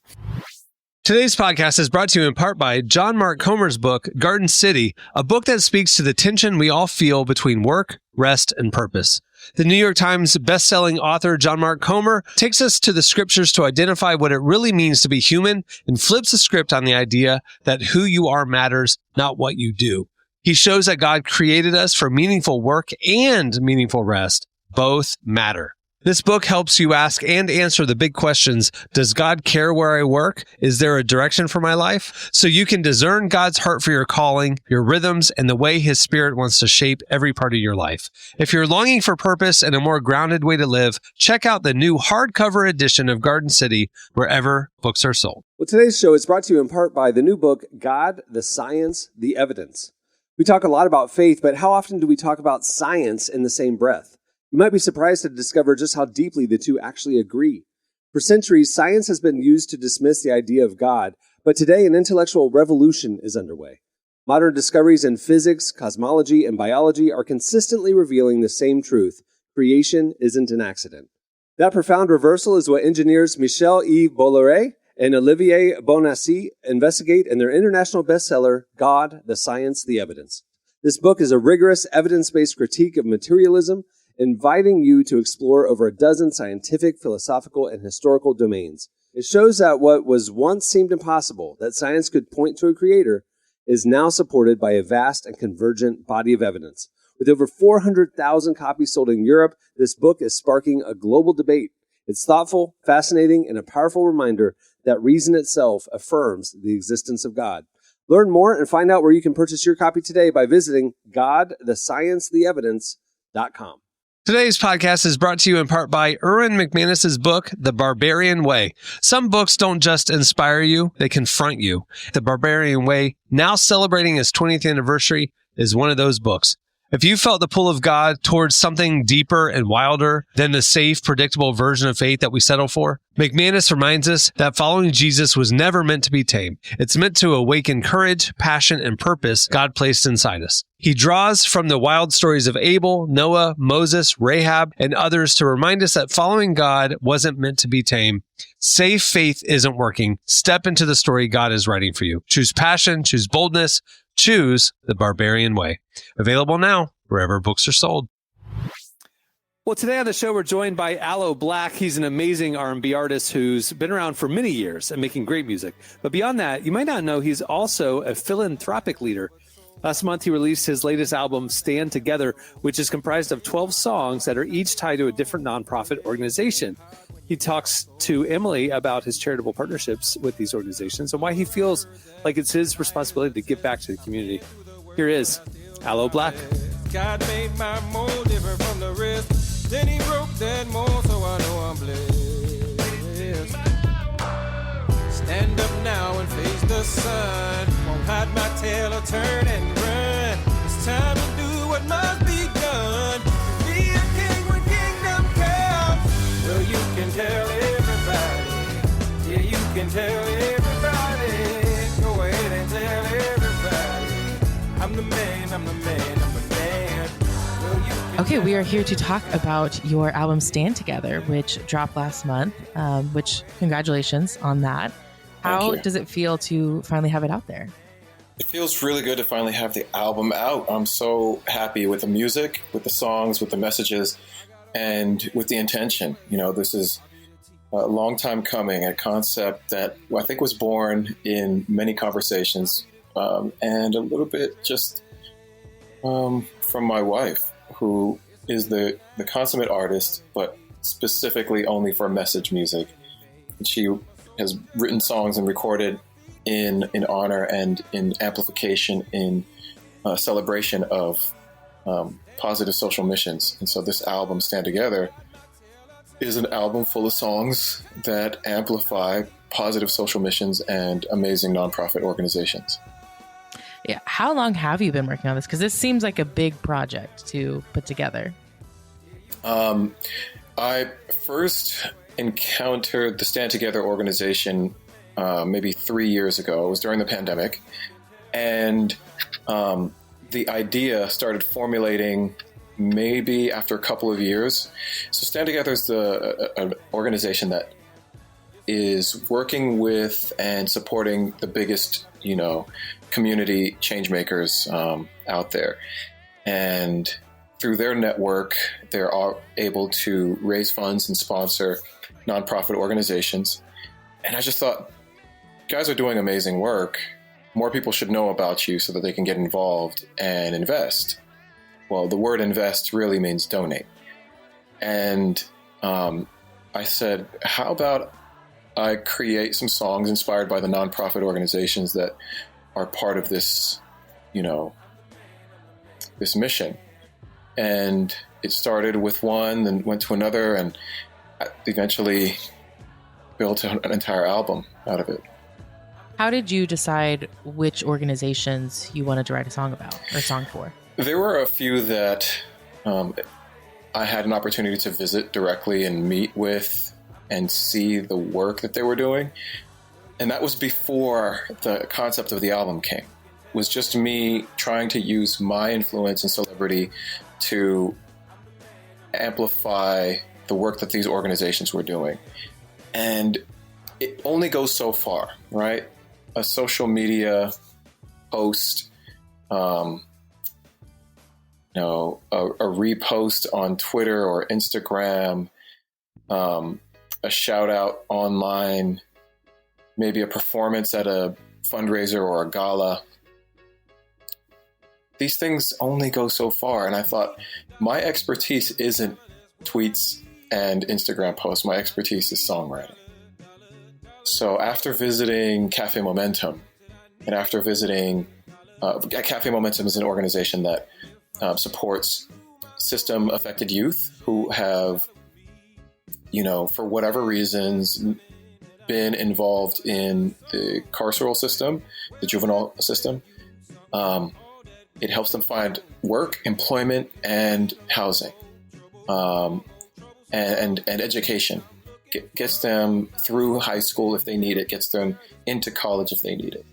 Today's podcast is brought to you in part by John Mark Comer's book, Garden City, a book that speaks to the tension we all feel between work, rest, and purpose. The New York Times bestselling author John Mark Comer takes us to the scriptures to identify what it really means to be human and flips the script on the idea that who you are matters, not what you do. He shows that God created us for meaningful work and meaningful rest. Both matter. This book helps you ask and answer the big questions. Does God care where I work? Is there a direction for my life? So you can discern God's heart for your calling, your rhythms, and the way His Spirit wants to shape every part of your life. If you're longing for purpose and a more grounded way to live, check out the new hardcover edition of Garden City wherever books are sold. Well, today's show is brought to you in part by the new book, God, the Science, the Evidence. We talk a lot about faith, but how often do we talk about science in the same breath? You might be surprised to discover just how deeply the two actually agree. For centuries, science has been used to dismiss the idea of God, but today an intellectual revolution is underway. Modern discoveries in physics, cosmology, and biology are consistently revealing the same truth: creation isn't an accident. That profound reversal is what engineers Michel-Yves Bolloré and Olivier Bonassi investigate in their international bestseller, God, the Science, the Evidence. This book is a rigorous, evidence-based critique of materialism, inviting you to explore over a dozen scientific, philosophical, and historical domains. It shows that what was once seemed impossible, that science could point to a creator, is now supported by a vast and convergent body of evidence. With over 400,000 copies sold in Europe, this book is sparking a global debate. It's thoughtful, fascinating, and a powerful reminder that reason itself affirms the existence of God. Learn more and find out where you can purchase your copy today by visiting godthesciencetheevidence.com. Today's podcast is brought to you in part by Erwin McManus's book, The Barbarian Way. Some books don't just inspire you, they confront you. The Barbarian Way, now celebrating its 20th anniversary, is one of those books. If you felt the pull of God towards something deeper and wilder than the safe, predictable version of faith that we settle for, McManus reminds us that following Jesus was never meant to be tame. It's meant to awaken courage, passion, and purpose God placed inside us. He draws from the wild stories of Abel, Noah, Moses, Rahab, and others to remind us that following God wasn't meant to be tame. Safe faith isn't working. Step into the story God is writing for you. Choose passion, choose boldness, choose The Barbarian Way. Available now wherever books are sold. Well, today on the show, we're joined by Aloe Blacc. He's an amazing R&B artist who's been around for many years and making great music. But beyond that, you might not know he's also a philanthropic leader. Last month, he released his latest album, Stand Together, which is comprised of 12 songs that are each tied to a different nonprofit organization. He talks to Emily about his charitable partnerships with these organizations and why he feels like it's his responsibility to give back to the community. Here is Aloe Blacc. God made my mold different from the rest. Then he broke that mold, so I know I'm blessed. Stand up now and face the sun. Won't hide my tail or turn and run. It's time to do what must be done. Be a king when kingdom comes. Well, you can tell everybody. Yeah, you can tell everybody. Go ahead and tell everybody. I'm the man, I'm the man, I'm the man. Well, you can Okay, we are here to talk about your album Stand Together, which dropped last month, which congratulations on that. How does it feel to finally have it out there? It feels really good to finally have the album out. I'm so happy with the music, with the songs, with the messages, and with the intention. You know, this is a long time coming, a concept that I think was born in many conversations and a little bit just from my wife, who is the consummate artist, but specifically only for message music. She has written songs and recorded in honor and in amplification, in celebration of positive social missions. And so this album, Stand Together, is an album full of songs that amplify positive social missions and amazing nonprofit organizations. Yeah. How long have you been working on this? Because this seems like a big project to put together. I first encountered the Stand Together organization maybe 3 years ago. It was during the pandemic. And the idea started formulating maybe after a couple of years. So Stand Together is an organization that is working with and supporting the biggest, community change makers out there. And through their network, they're able to raise funds and sponsor nonprofit organizations. And I just thought, you guys are doing amazing work. More people should know about you so that they can get involved and invest. Well, the word invest really means donate. And I said, how about I create some songs inspired by the nonprofit organizations that are part of this, this mission. And it started with one, then went to another, and eventually built an entire album out of it. How did you decide which organizations you wanted to write a song about or song for? There were a few that I had an opportunity to visit directly and meet with and see the work that they were doing. And that was before the concept of the album came. It was just me trying to use my influence and celebrity to amplify the work that these organizations were doing. And it only goes so far, right? A social media post, a repost on Twitter or Instagram, a shout out online, maybe a performance at a fundraiser or a gala. these things only go so far. And I thought, my expertise isn't tweets and Instagram posts. My expertise is songwriting. So after visiting Cafe Momentum, and after visiting, Cafe Momentum is an organization that supports system-affected youth who have, for whatever reasons, been involved in the carceral system, the juvenile system. It helps them find work, employment, and housing, and education. Gets them through high school if they need it, gets them into college if they need it.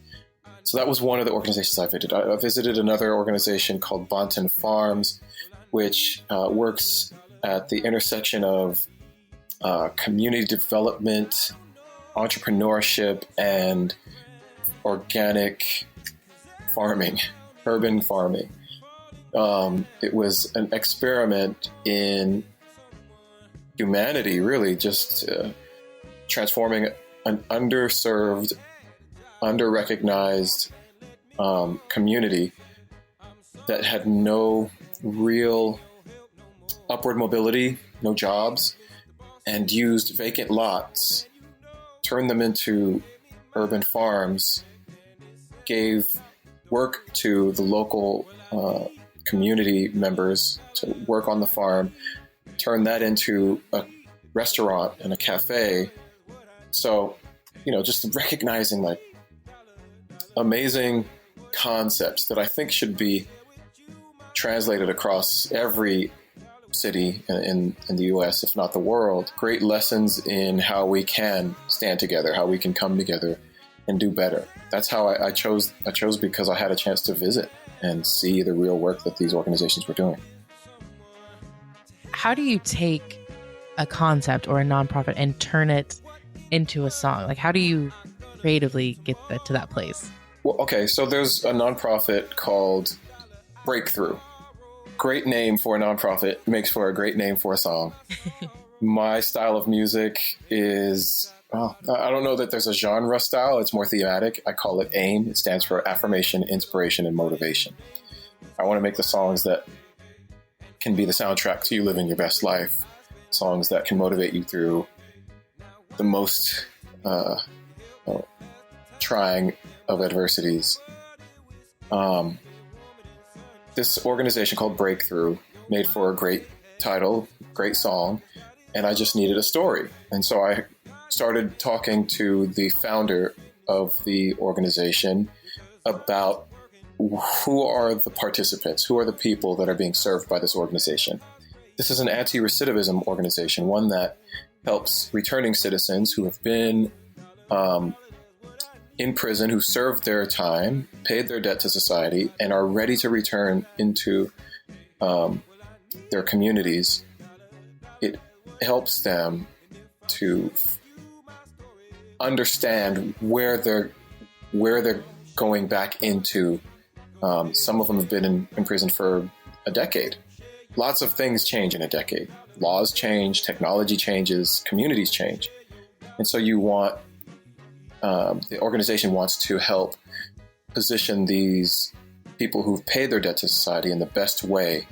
So that was one of the organizations I visited. I visited another organization called Bonton Farms, which works at the intersection of community development, entrepreneurship, and organic farming, urban farming. It was an experiment in humanity, really, just transforming an underserved, under-recognized community that had no real upward mobility, no jobs, and used vacant lots, turned them into urban farms, gave work to the local community members to work on the farm, turn that into a restaurant and a cafe. So, just recognizing like amazing concepts that I think should be translated across every city in the US, if not the world. Great lessons in how we can stand together, how we can come together and do better. That's how I chose because I had a chance to visit and see the real work that these organizations were doing. How do you take a concept or a nonprofit and turn it into a song? Like, how do you creatively get to that place? Well, okay, so there's a nonprofit called Breakthrough. Great name for a nonprofit, makes for a great name for a song. My style of music is, I don't know that there's a genre style. It's more thematic. I call it AIM. It stands for Affirmation, Inspiration, and Motivation. I want to make the songs that can be the soundtrack to you living your best life. Songs that can motivate you through the most trying of adversities. This organization called Breakthrough made for a great title, great song, and I just needed a story. And so I started talking to the founder of the organization about who are the participants, who are the people that are being served by this organization. This is an anti-recidivism organization, one that helps returning citizens who have been in prison, who served their time, paid their debt to society, and are ready to return into their communities. It helps them to understand where they're going back into. Some of them have been in prison for a decade. Lots of things change in a decade. Laws change, technology changes, communities change. And so the organization wants to help position these people who've paid their debt to society in the best way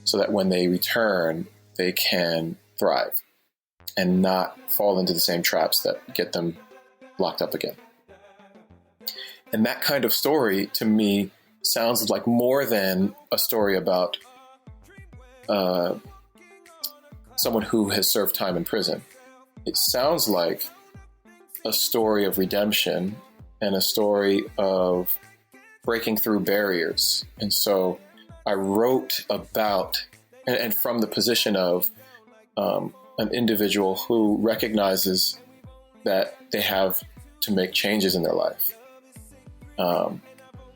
so that when they return, they can thrive and not fall into the same traps that get them locked up again. And that kind of story, to me, sounds like more than a story about someone who has served time in prison. It sounds like a story of redemption and a story of breaking through barriers. And so I wrote about, and from the position of an individual who recognizes that they have to make changes in their life.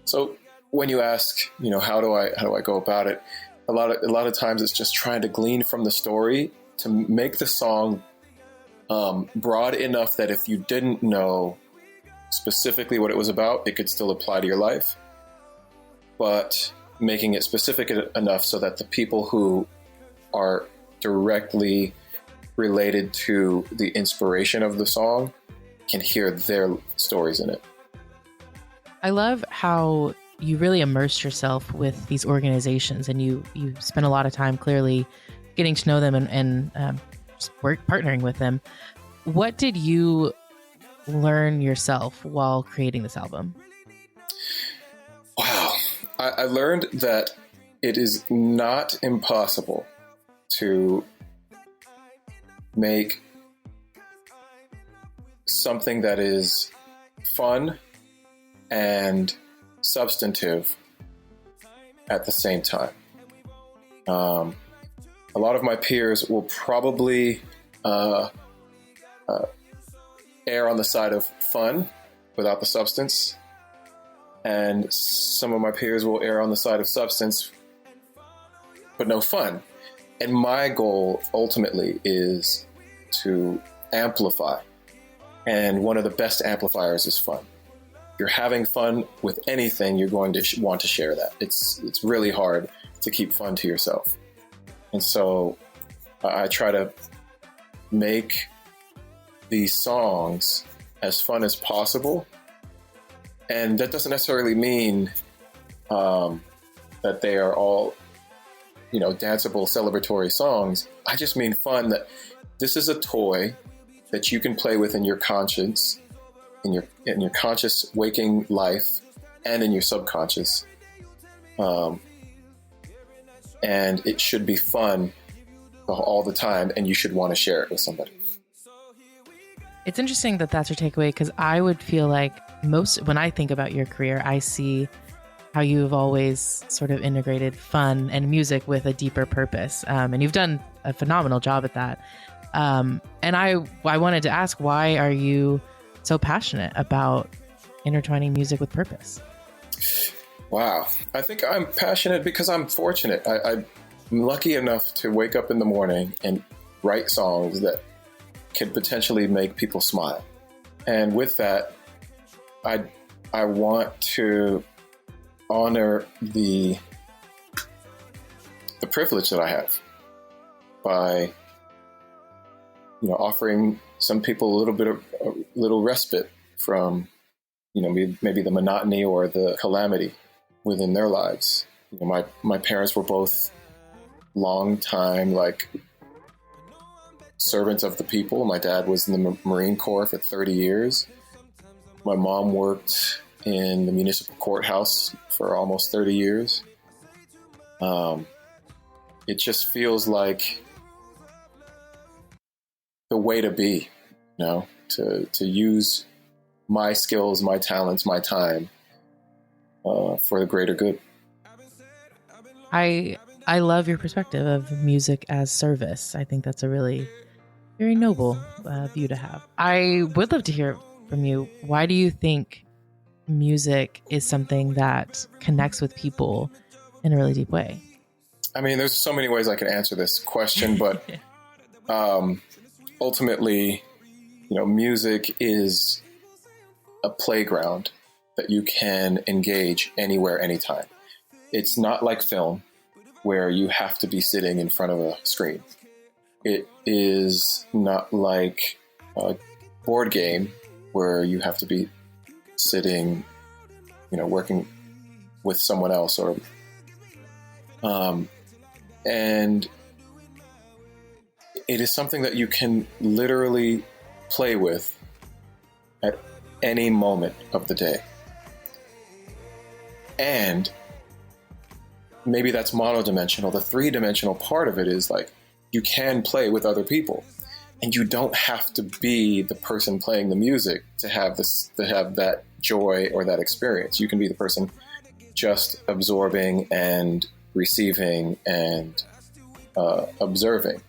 So when you ask, how do I go about it? A lot of times it's just trying to glean from the story to make the song broad enough that if you didn't know specifically what it was about, it could still apply to your life, but making it specific enough so that the people who are directly related to the inspiration of the song can hear their stories in it. I love how you really immersed yourself with these organizations, and you spent a lot of time clearly getting to know them and partnering with them. What did you learn yourself while creating this album? Wow. I learned that it is not impossible to make something that is fun and substantive at the same time. A lot of my peers will probably err on the side of fun without the substance, and some of my peers will err on the side of substance but no fun. And my goal ultimately is to amplify, and one of the best amplifiers is fun. If you're having fun with anything, you're going to want to share that. It's really hard to keep fun to yourself. And so I try to make these songs as fun as possible. And that doesn't necessarily mean that they are all, danceable, celebratory songs. I just mean fun, that this is a toy that you can play with in your conscience, in your conscious waking life, and in your subconscious. And it should be fun all the time, and you should want to share it with somebody. It's interesting that that's your takeaway, because I would feel like when I think about your career, I see how you've always sort of integrated fun and music with a deeper purpose. And you've done a phenomenal job at that. And I wanted to ask, why are you so passionate about intertwining music with purpose? Wow. I think I'm passionate because I'm fortunate. I'm lucky enough to wake up in the morning and write songs that can potentially make people smile. And with that, I want to honor the privilege that I have by offering some people a little respite from maybe the monotony or the calamity within their lives. My parents were both long time servants of the people. My dad was in the Marine Corps for 30 years. My mom worked in the municipal courthouse for almost 30 years. It just feels like the way to be, to use my skills, my talents, my time for the greater good. I love your perspective of music as service. I think that's a really very noble view to have. I would love to hear from you. Why do you think music is something that connects with people in a really deep way? I mean, there's so many ways I can answer this question, but ultimately, music is a playground that you can engage anywhere, anytime. It's not like film, where you have to be sitting in front of a screen. It is not like a board game where you have to be sitting, working with someone else, and it is something that you can literally play with at any moment of the day. And maybe that's monodimensional. The three-dimensional part of it is you can play with other people, and you don't have to be the person playing the music to have that joy or that experience. You can be the person just absorbing and receiving and observing.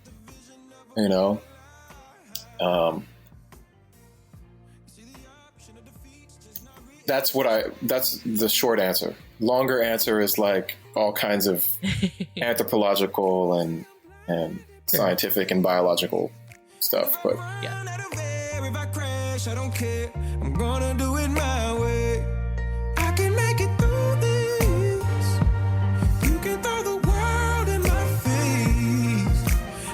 That's the short answer. Longer answer is all kinds of anthropological and scientific and biological stuff, but yeah. If I crash, I don't care. I'm gonna do it my way. I can make it through this. You can throw the world in my face,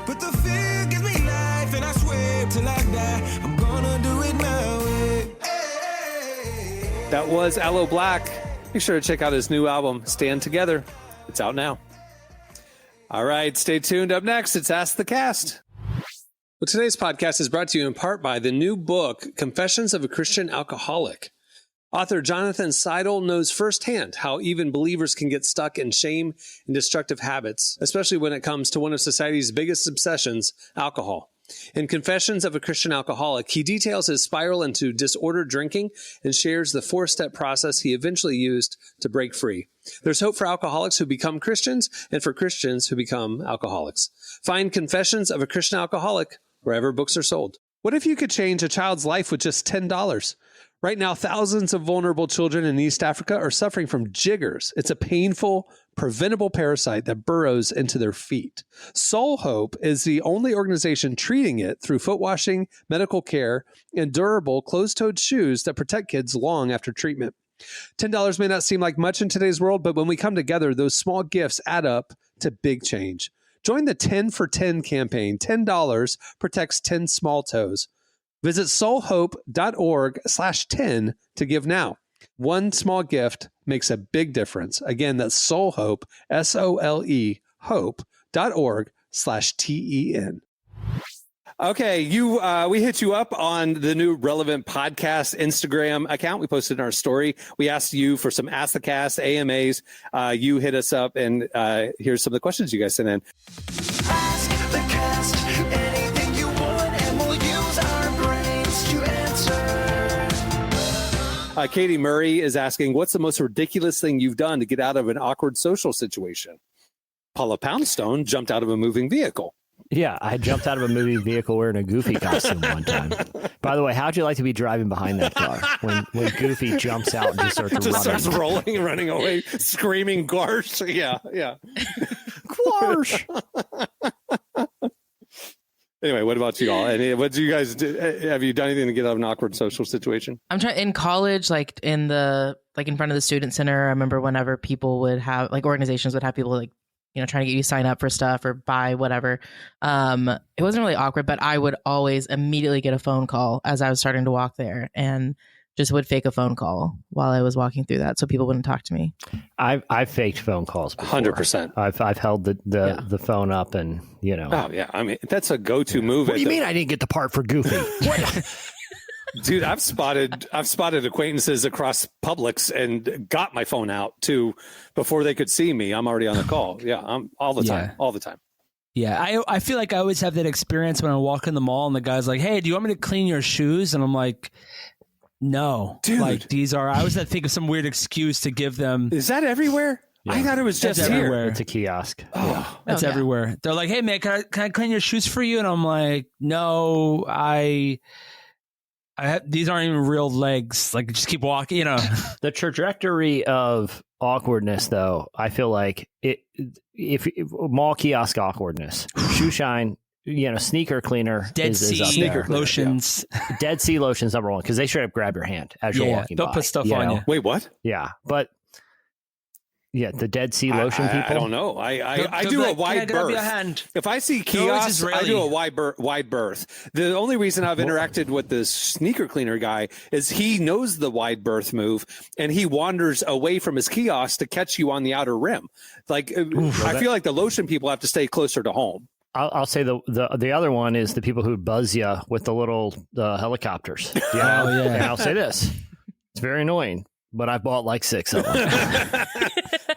but the fear gives me life, and I swear till I die, I'm gonna do it my way. That was Aloe Blacc Make sure to check out his new album, Stand Together. It's out now. All right, stay tuned. Up next, it's Ask the Cast. Well, today's podcast is brought to you in part by the new book, Confessions of a Christian Alcoholic. Author Jonathan Seidel knows firsthand how even believers can get stuck in shame and destructive habits, especially when it comes to one of society's biggest obsessions, alcohol. In Confessions of a Christian Alcoholic, he details his spiral into disordered drinking and shares the 4-step process he eventually used to break free. There's hope for alcoholics who become Christians and for Christians who become alcoholics. Find Confessions of a Christian Alcoholic wherever books are sold. What if you could change a child's life with just $10? Right now, thousands of vulnerable children in East Africa are suffering from jiggers. It's a painful, preventable parasite that burrows into their feet. Soul Hope is the only organization treating it through foot washing, medical care, and durable closed-toed shoes that protect kids long after treatment. $10 may not seem like much in today's world, but when we come together, those small gifts add up to big change. Join the 10 for 10 campaign. $10 protects 10 small toes. Visit soulhope.org/10 to give now. One small gift makes a big difference. Again, that's soulhope, SOLE, hope.org/TEN. Okay, we hit you up on the new Relevant Podcast Instagram account. We posted in our story. We asked you for some Ask the Cast AMAs. You hit us up, and here's some of the questions you guys sent in. Ask the cast anything you want, and we'll use our brains to answer. Katie Murray is asking, what's the most ridiculous thing you've done to get out of an awkward social situation? Paula Poundstone jumped out of a moving vehicle. Yeah, I jumped out of a movie vehicle wearing a Goofy costume one time. By the way, how'd you like to be driving behind that car when Goofy jumps out and just starts rolling and running away, screaming "Garsh!" Yeah. Garsh! Anyway, what about you all? And what do you guys do? Have you done anything to get out of an awkward social situation? I'm trying in college, like in front of the student center. I remember whenever people would have organizations would have people trying to get you to sign up for stuff or buy whatever. It wasn't really awkward, but I would always immediately get a phone call as I was starting to walk there and just would fake a phone call while I was walking through that so people wouldn't talk to me. I've faked phone calls before. 100%. I've held the phone up and, Oh, yeah. I mean, that's a go-to move. What do you mean I didn't get the part for Goofy? What? Dude, I've spotted acquaintances across Publix and got my phone out too before they could see me. I'm already on the call. Yeah, I'm all the time. Yeah, I feel like I always have that experience when I walk in the mall and the guy's like, "Hey, do you want me to clean your shoes?" And I'm like, "No, dude. Like these are." I always have to think of some weird excuse to give them. Is that everywhere? Yeah. I thought it was just everywhere. It's a kiosk. Oh, it's everywhere. They're like, "Hey, man, can I clean your shoes for you?" And I'm like, "No, these aren't even real legs. Like, just keep walking, The trajectory of awkwardness, though, I feel like if mall kiosk awkwardness, shoe shine, sneaker cleaner, Dead Sea lotions, Dead Sea lotions number one because they straight up grab your hand as you're walking. They'll put stuff on you. Wait, what? Yeah, but. Yeah, the Dead Sea lotion people. I don't know. I do a wide berth. If I see kiosks, I do a wide berth. The only reason I've interacted with this sneaker cleaner guy is he knows the wide berth move, and he wanders away from his kiosk to catch you on the outer rim. I feel like the lotion people have to stay closer to home. I'll say the other one is the people who buzz you with the little helicopters. Yeah, and I'll say this: it's very annoying. But I bought like 6 of them.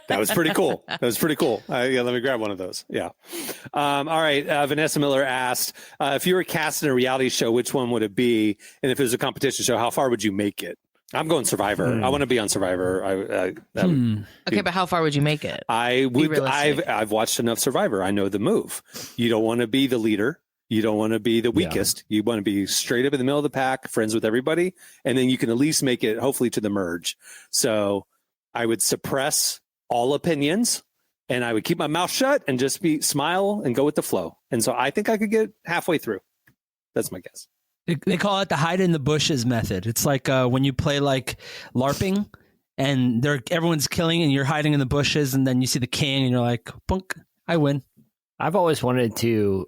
That was pretty cool. Let me grab one of those. Yeah. All right. Vanessa Miller asked, if you were cast in a reality show, which one would it be? And if it was a competition show, how far would you make it? I'm going Survivor. I want to be on Survivor. Okay, but how far would you make it? I would. I've watched enough Survivor. I know the move. You don't want to be the leader. You don't want to be the weakest. You want to be straight up in the middle of the pack, friends with everybody, and then you can at least make it, hopefully, to the merge. So I would suppress all opinions, and I would keep my mouth shut and just smile and go with the flow. And so I think I could get halfway through. That's my guess. They call it the hide in the bushes method. It's like when you play like LARPing, and everyone's killing, and you're hiding in the bushes, and then you see the king, and you're like, "Punk, I win." I've always wanted to.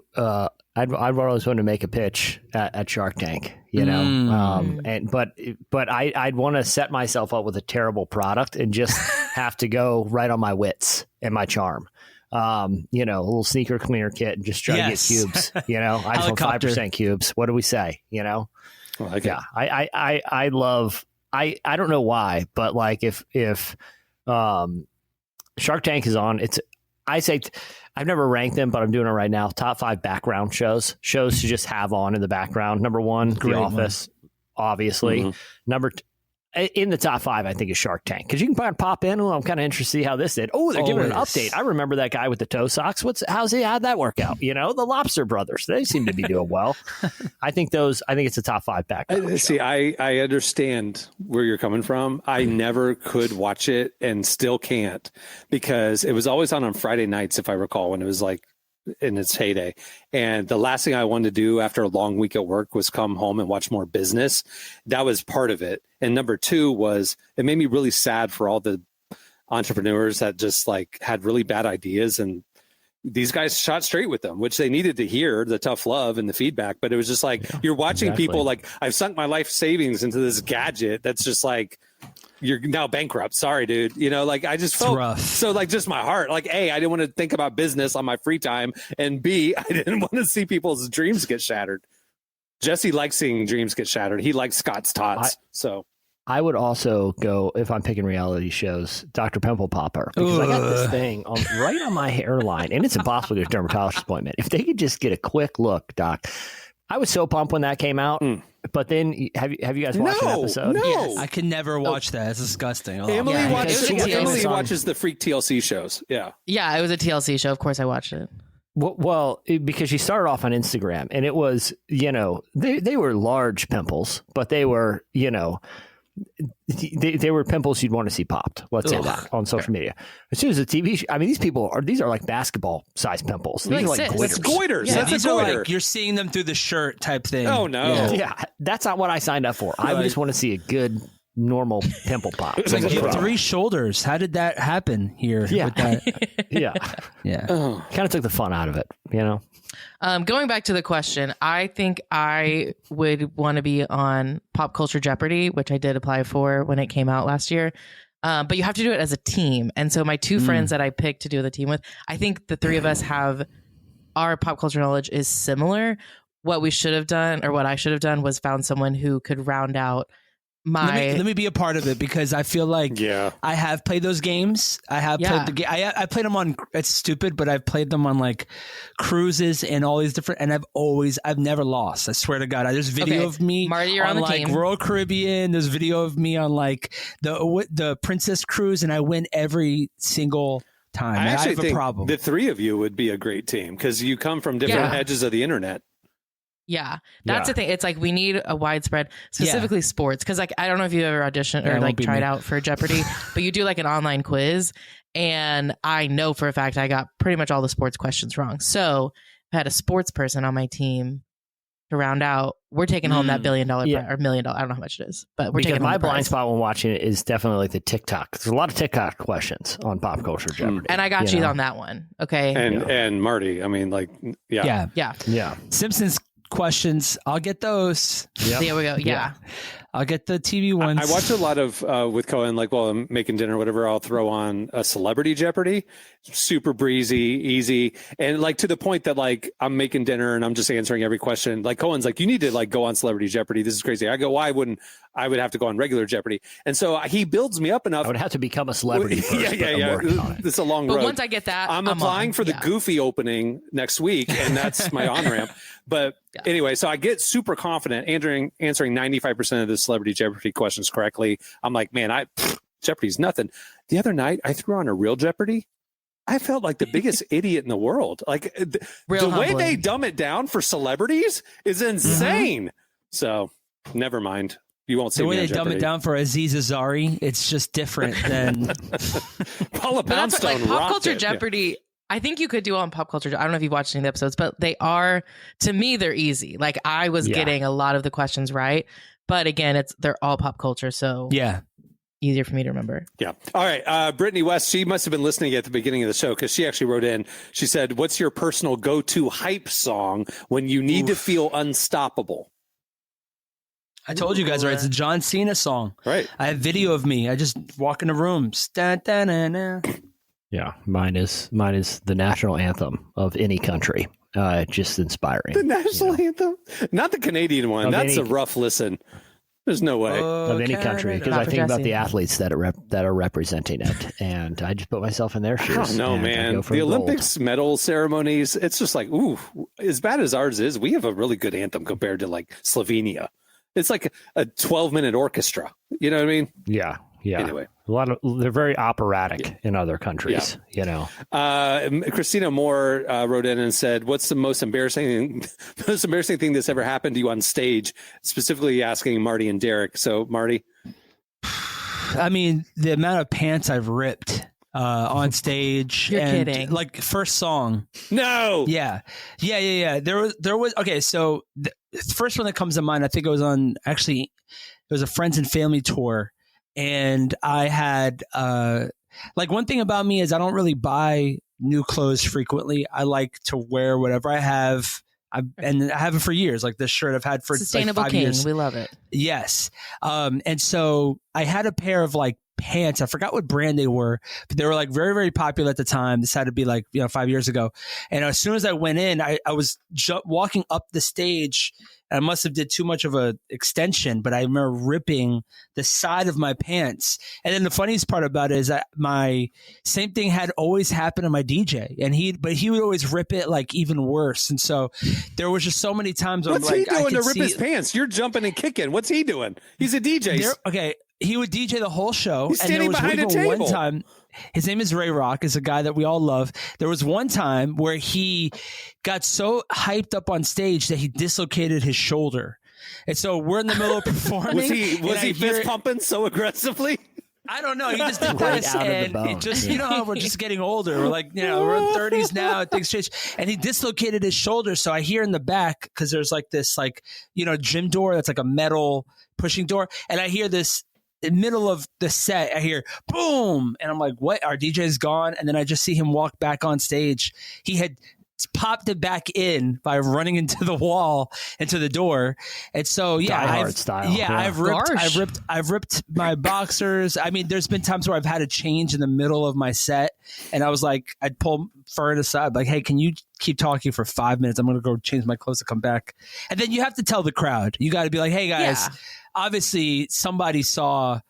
I've always wanted to make a pitch at Shark Tank. You know, but I'd want to set myself up with a terrible product and just have to go right on my wits and my charm. You know, a little sneaker cleaner kit and just try to get cubes. You know, I just want 5% cubes. What do we say? You know, yeah. I love. I don't know why, but like if Shark Tank is on, I say I've never ranked them, but I'm doing it right now. Top 5 background shows to just have on in the background. Number 1, The Office, obviously. Mm-hmm. In the top 5, I think, is Shark Tank, because you can pop in. Oh, I'm kind of interested to see how this did. Oh, they're giving an update. I remember that guy with the toe socks. How'd that work out? You know, the Lobster Brothers, they seem to be doing well. I think it's a top 5 background. See, I understand where you're coming from. I never could watch it and still can't, because it was always on Friday nights, if I recall, when it was like in its heyday. And the last thing I wanted to do after a long week at work was come home and watch more business. That was part of it. And number 2 was, it made me really sad for all the entrepreneurs that just like had really bad ideas, and these guys shot straight with them, which they needed to hear the tough love and the feedback. But it was just like, you're watching people like, I've sunk my life savings into this gadget that's just like, you're now bankrupt. Sorry, dude. You know, like I just felt rough. So like just my heart, like A, I didn't want to think about business on my free time. And B, I didn't want to see people's dreams get shattered. Jesse likes seeing dreams get shattered. He likes Scott's tots. So I would also go, if I'm picking reality shows, Dr. Pimple Popper, because I got this thing right on my hairline, and it's impossible to get a dermatologist appointment. If they could just get a quick look, Doc. I was so pumped when that came out, but then have you guys watched an episode? No, yes. I can never watch that. It's disgusting. Emily watches the freak TLC shows. Yeah, it was a TLC show. Of course, I watched it. Well, because she started off on Instagram, and it was, you know, they were large pimples, but they were, you know, they were pimples you'd want to see popped. Let's say that on social media. As soon as the TV, I mean, these are like basketball size pimples. These are like goiters. That's goiters. Yeah, that's these a are goiter. like you're seeing them through the shirt type thing. Oh no. Yeah, that's not what I signed up for. I just want to see a good normal pimple pop. It's like you have 3 shoulders. How did that happen here? Yeah. With that? yeah. Kind of took the fun out of it, you know. Going back to the question, I think I would want to be on Pop Culture Jeopardy, which I did apply for when it came out last year. But you have to do it as a team. And so my 2 friends that I picked to do the team with, I think the 3 of us have, our pop culture knowledge is similar. What we should have done, or what I should have done, was found someone who could round out my... Let me be a part of it, because I feel like I have played those games. I have played the game. I played them on, it's stupid, but I've played them on like cruises and all these different, and I've never lost. I swear to God. There's video of me Marty, you're on the like team. Royal Caribbean. There's video of me on like the Princess Cruise, and I win every single time. I actually have a think problem. the 3 of you would be a great team, because you come from different edges of the internet. Yeah, that's the thing. It's like we need a widespread, specifically sports, because like I don't know if you ever auditioned or like tried out for Jeopardy, but you do like an online quiz, and I know for a fact I got pretty much all the sports questions wrong. So I had a sports person on my team to round out. We're taking home that $1 billion or $1 million. I don't know how much it is, but we're taking my blind spot when watching it is definitely like the TikTok. There's a lot of TikTok questions on Pop Culture Jeopardy, and I got you on that one. Okay, and Marty, I mean, like, yeah. Simpsons questions, I'll get those. There we go. Yeah. I'll get the TV ones. I watch a lot of with Cohen, like while I'm making dinner or whatever, I'll throw on a Celebrity Jeopardy. Super breezy, easy. And like to the point that like I'm making dinner and I'm just answering every question. Like Cohen's like, you need to like go on Celebrity Jeopardy. This is crazy. I go, why wouldn't I would have to go on regular Jeopardy? And so he builds me up enough. I would have to become a celebrity first. Yeah. It's a long road. But once I get that, I'm applying for the Goofy opening next week, and that's my on-ramp. But anyway, so I get super confident answering 95% of the Celebrity Jeopardy questions correctly. I'm like, man, Jeopardy's nothing. The other night, I threw on a real Jeopardy. I felt like the biggest idiot in the world. Like the way they dumb it down for celebrities is insane. So never mind. You won't see the way me they dumb it down for Aziz Ansari. It's just different than Paula Poundstone. Like Pop Culture Jeopardy. I think you could do on Pop Culture. I don't know if you've watched any of the episodes, but they are, to me, they're easy. Like I was getting a lot of the questions right, but again, they're all pop culture. So yeah. easier for me to remember. Yeah. All right. Brittany West, she must have been listening at the beginning of the show because she actually wrote in. She said, what's your personal go-to hype song when you need to feel unstoppable? I told you guys, right? It's a John Cena song. Right. I have video of me. I just walk in a room. Yeah, mine is the national anthem of any country. Just inspiring. The national anthem? Not the Canadian one. That's a rough listen. There's no way. Of any country, because I think about the athletes that are representing it, and I just put myself in their shoes. I don't know, man. The Olympics medal ceremonies, it's just like, ooh, as bad as ours is, we have a really good anthem compared to like Slovenia. It's like a 12-minute orchestra. You know what I mean? Yeah. Anyway, they're very operatic in other countries. You know. Christina Moore wrote in and said, "What's the most embarrassing thing that's ever happened to you on stage?" Specifically asking Marty and Derek. So, Marty, I mean, the amount of pants I've ripped on stage. You're kidding. Like first song. No. Yeah. There was. Okay, so the first one that comes to mind, I think it was it was a friends and family tour. And I had, one thing about me is I don't really buy new clothes frequently. I like to wear whatever I have. And I have it for years. Like this shirt I've had for Sustainable like 5 King. years. We love it. Yes. And so I had a pair of like pants. I forgot what brand they were, but they were like very, very popular at the time. This had to be 5 years ago. And as soon as I went in, I was walking up the stage. I must have did too much of a extension, but I remember ripping the side of my pants. And then the funniest part about it is that my same thing had always happened to my DJ, and he would always rip it like even worse. And so there was just so many times. What's he doing to rip his pants? You're jumping and kicking. What's he doing? He's a DJ. Okay. He would DJ the whole show. He's standing behind a table. One time, his name is Ray Rock, is a guy that we all love. There was one time where he got so hyped up on stage that he dislocated his shoulder. And so we're in the middle of performing. was he fist pumping so aggressively? I don't know. He just did this, and it just, you know how we're just getting older. We're like, we're in 30s now. Things change. And he dislocated his shoulder. So I hear in the back, because there's like this, gym door that's like a metal pushing door. And I hear this. In the middle of the set, I hear boom, and I'm like, what? Our DJ's gone. And then I just see him walk back on stage. He had popped it back in by running into the wall, into the door. And so, I've ripped my boxers. I mean, there's been times where I've had a change in the middle of my set, and I was like, I'd pull Fern aside, like, hey, can you keep talking for 5 minutes? I'm going to go change my clothes to come back. And then you have to tell the crowd. You got to be like, hey, guys, obviously somebody saw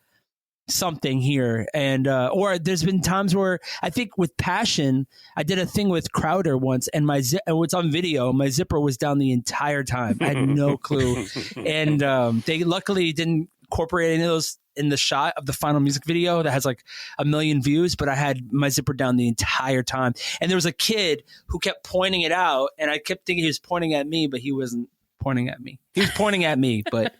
something here. And or there's been times where I think with Passion, I did a thing with Crowder once, and it's on video, my zipper was down the entire time. I had no clue. And they luckily didn't incorporate any of those in the shot of the final music video that has like 1 million views, but I had my zipper down the entire time. And there was a kid who kept pointing it out, and I kept thinking he was pointing at me, but he wasn't pointing at me. He was pointing at me, but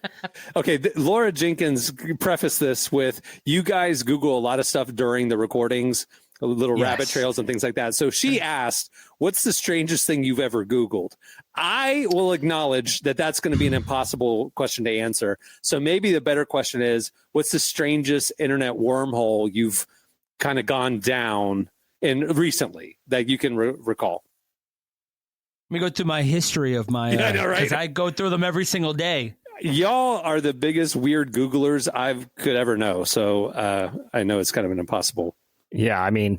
okay. Laura Jenkins prefaced this with, you guys Google a lot of stuff during the recordings, little rabbit trails and things like that. So she asked, what's the strangest thing you've ever Googled? I will acknowledge that that's going to be an impossible question to answer. So maybe the better question is, what's the strangest internet wormhole you've kind of gone down in recently that you can recall? Let me go through my history of my, because I go through them every single day. Y'all are the biggest weird Googlers I could ever know. So I know it's kind of an impossible. Yeah, I mean,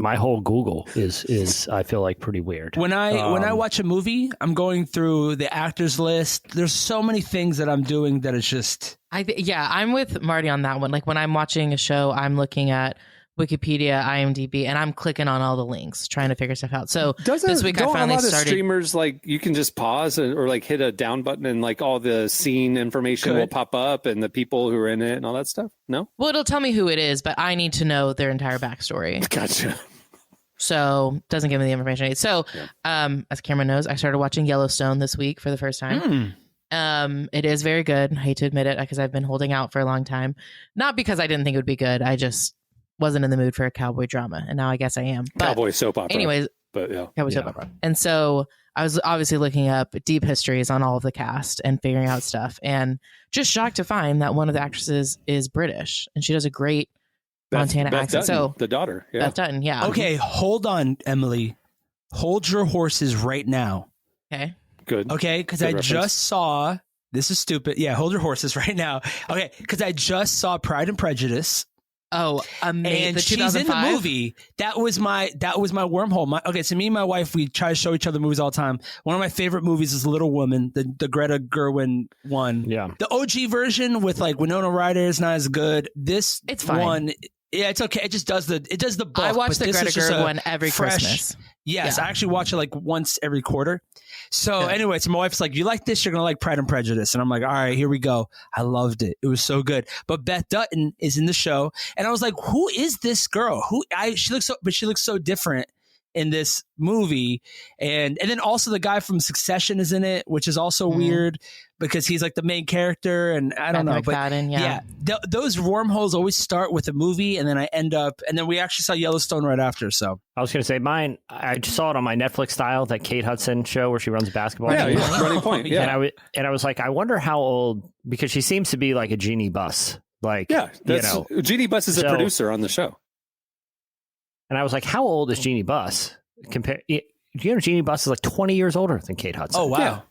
my whole Google is I feel like pretty weird. When I watch a movie, I'm going through the actors list. There's so many things that I'm doing that it's just. I'm with Marty on that one. Like when I'm watching a show, I'm looking at Wikipedia, IMDb, and I'm clicking on all the links, trying to figure stuff out. So this week I finally started. Streamers, like, you can just pause or like hit a down button, and like all the scene information will pop up and the people who are in it and all that stuff. No, well, it'll tell me who it is, but I need to know their entire backstory. Gotcha. So doesn't give me the information I need. So as Cameron knows, I started watching Yellowstone this week for the first time. It is very good. I hate to admit it because I've been holding out for a long time, not because I didn't think it would be good. I just wasn't in the mood for a cowboy drama, and now I guess I am. But cowboy soap opera. Anyways, but yeah, cowboy soap opera. And so I was obviously looking up deep histories on all of the cast and figuring out stuff, and just shocked to find that one of the actresses is British, and she does a great Montana Beth accent. Dutton, So the daughter, yeah. Beth Dutton, yeah. Okay, hold on, Emily. Hold your horses right now. Okay. Good. Okay, because Good I reference. just saw. This is stupid. Yeah, hold your horses right now. Okay, because I just saw Pride and Prejudice. Oh, amazing! And The she's in the 2005? movie. That was my wormhole. Okay, so me and my wife, we try to show each other movies all the time. One of my favorite movies is Little Woman, the Greta Gerwig one. Yeah. The OG version with like Winona Ryder is not as good. This It's fine. one, yeah, it's okay. It just does the book. I watch but the this Greta is just Gerwig a one every fresh- Christmas. Yes, Yeah. I actually watch it like once every quarter. So anyway, so my wife's like, "You like this? You're gonna like Pride and Prejudice," and I'm like, "All right, here we go." I loved it. It was so good. But Beth Dutton is in the show, and I was like, "Who is this girl? She looks so different in this movie." And then also the guy from Succession is in it, which is also weird because he's like the main character, and I don't know. McFadden, yeah. Those wormholes always start with a movie, and then I end up, and then we actually saw Yellowstone right after. So I was going to say mine. I just saw it on my Netflix style, that Kate Hudson show where she runs a basketball Yeah, team. yeah, Running Point. Yeah. And I was like, I wonder how old, because she seems to be like a Jeannie Buss. Like, Yeah, Jeannie Buss is a producer on the show. And I was like, how old is Jeannie Buss? Jeannie Buss is like 20 years older than Kate Hudson. Oh, wow.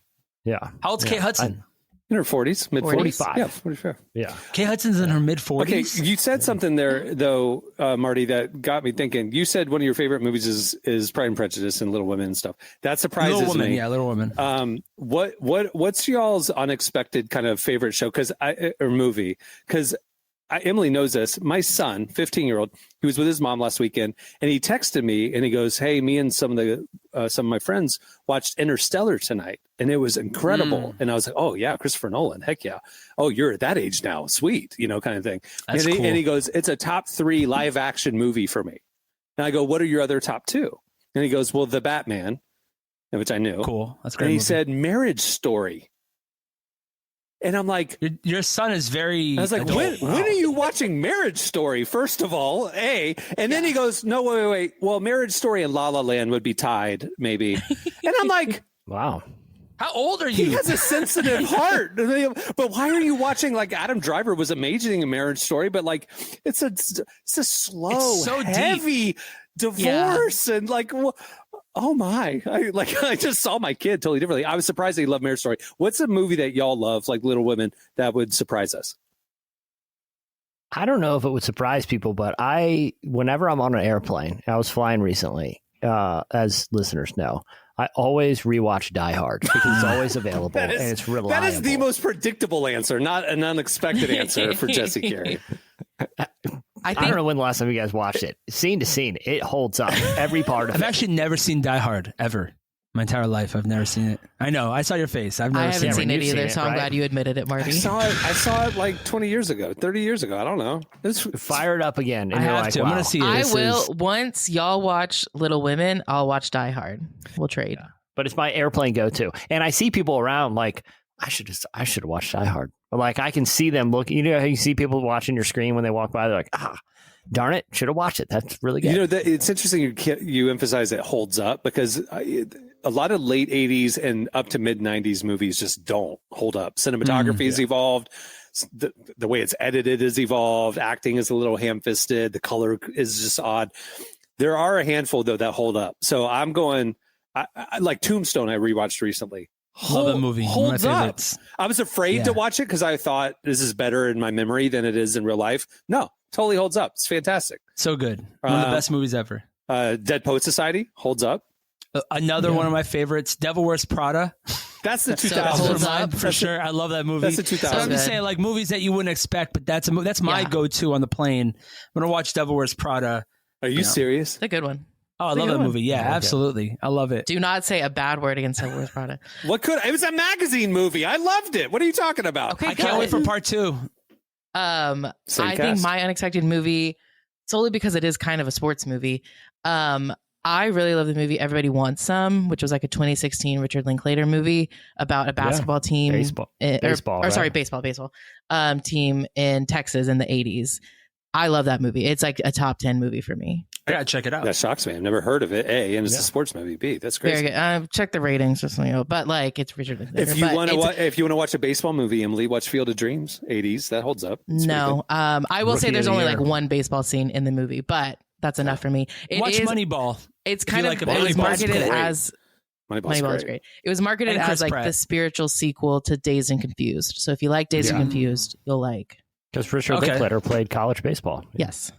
Yeah. How old's Kate Hudson? In her 40s, mid 40s. 45. Yeah, 45. Yeah. Kate Hudson's in her mid 40s. Okay, you said something there, though, Marty, that got me thinking. You said one of your favorite movies is Pride and Prejudice and Little Women and stuff. That surprises Little Woman, me. yeah, Little Woman. What's y'all's unexpected kind of favorite show or movie? Because Emily knows this. My son, 15-year-old, he was with his mom last weekend, and he texted me and he goes, "Hey, me and some of my friends watched Interstellar tonight, and it was incredible." And I was like, "Oh yeah, Christopher Nolan, heck yeah! Oh, you're at that age now, sweet, kind of thing." That's and cool. he goes, "It's a top 3 live action movie for me." And I go, "What are your other top 2?" And he goes, "Well, The Batman," which I knew. Cool, that's great. And he movie. said, "Marriage Story." And I'm like, your son is very. I was like, adult. when are you watching Marriage Story? First of all, and then he goes, "No, wait. Well, Marriage Story and La La Land would be tied, maybe." And I'm like, wow. How old are you? He has a sensitive heart. But why are you watching? Like, Adam Driver was amazing in Marriage Story, but like, it's a slow, It's so heavy divorce, and like, oh my! I just saw my kid totally differently. I was surprised that he loved Marriage Story. What's a movie that y'all love, like Little Women, that would surprise us? I don't know if it would surprise people, but whenever I'm on an airplane, I was flying recently, as listeners know, I always rewatch Die Hard because it's always available and it's reliable. That is the most predictable answer, not an unexpected answer for Jesse Carey. I don't know when the last time you guys watched it. Scene to scene, it holds up. Every part of it. I've actually never seen Die Hard ever. My entire life, I've never seen it. I know. I saw your face. I've never I haven't seen it You've either, seen so it, I'm right? glad you admitted it, Marty. I saw it like 20 years ago, 30 years ago. I don't know. Fire it up again. And I you're have like, to. wow. I'm going to see it. I This will. is- Once y'all watch Little Women, I'll watch Die Hard. We'll trade. But it's my airplane go-to. And I see people around like, I should have watched Die Hard. But like, I can see them looking. You know how you see people watching your screen when they walk by? They're like, darn it, should have watched it. That's really good. It's interesting you emphasize it holds up, because a lot of late 80s and up to mid 90s movies just don't hold up. Cinematography has evolved. The way it's edited has evolved. Acting is a little ham-fisted. The color is just odd. There are a handful, though, that hold up. So I'm going, I like Tombstone, I rewatched recently. Love that movie. One of my Holds up. favorites. I was afraid to watch it because I thought this is better in my memory than it is in real life. No, totally holds up. It's fantastic. So good. One of the best movies ever. Dead Poet Society holds up. Another one of my favorites, Devil Wears Prada. That's the So 2000s. holds Mine, up. for sure. I love that movie. That's the 2000s. So I'm just Good. saying, like, movies that you wouldn't expect, but that's my Yeah. go-to on the plane. I'm going to watch Devil Wears Prada. Are you serious? It's a good one. Oh, I It's a love good that one. movie. Yeah, absolutely. I love it. Do not say a bad word against Devil Wears Prada. It was a magazine movie. I loved it. What are you talking about? Okay, I can't wait for part 2. I Same think cast. my unexpected movie, solely because it is kind of a sports movie. I really love the movie Everybody Wants Some, which was like a 2016 Richard Linklater movie about a basketball team, Baseball, baseball right? team in Texas in the 80s. I love that movie. It's like a top 10 movie for me. I gotta check it out. That shocks me. I've never heard of it. A, and it's a sports movie. B, that's crazy. Very good. Check the ratings, just so you know. But like, it's Richard. If you want to watch a baseball movie, Emily, watch Field of Dreams, 80s. That holds up. It's no, I will say there's only like one baseball scene in the movie, but that's enough for me. Watch Moneyball. It's kind of it was marketed as Moneyball is great. It was marketed as like the spiritual sequel to Dazed and Confused. So if you like Dazed and Confused, you'll like. Because Richard Linklater played college baseball. Yes.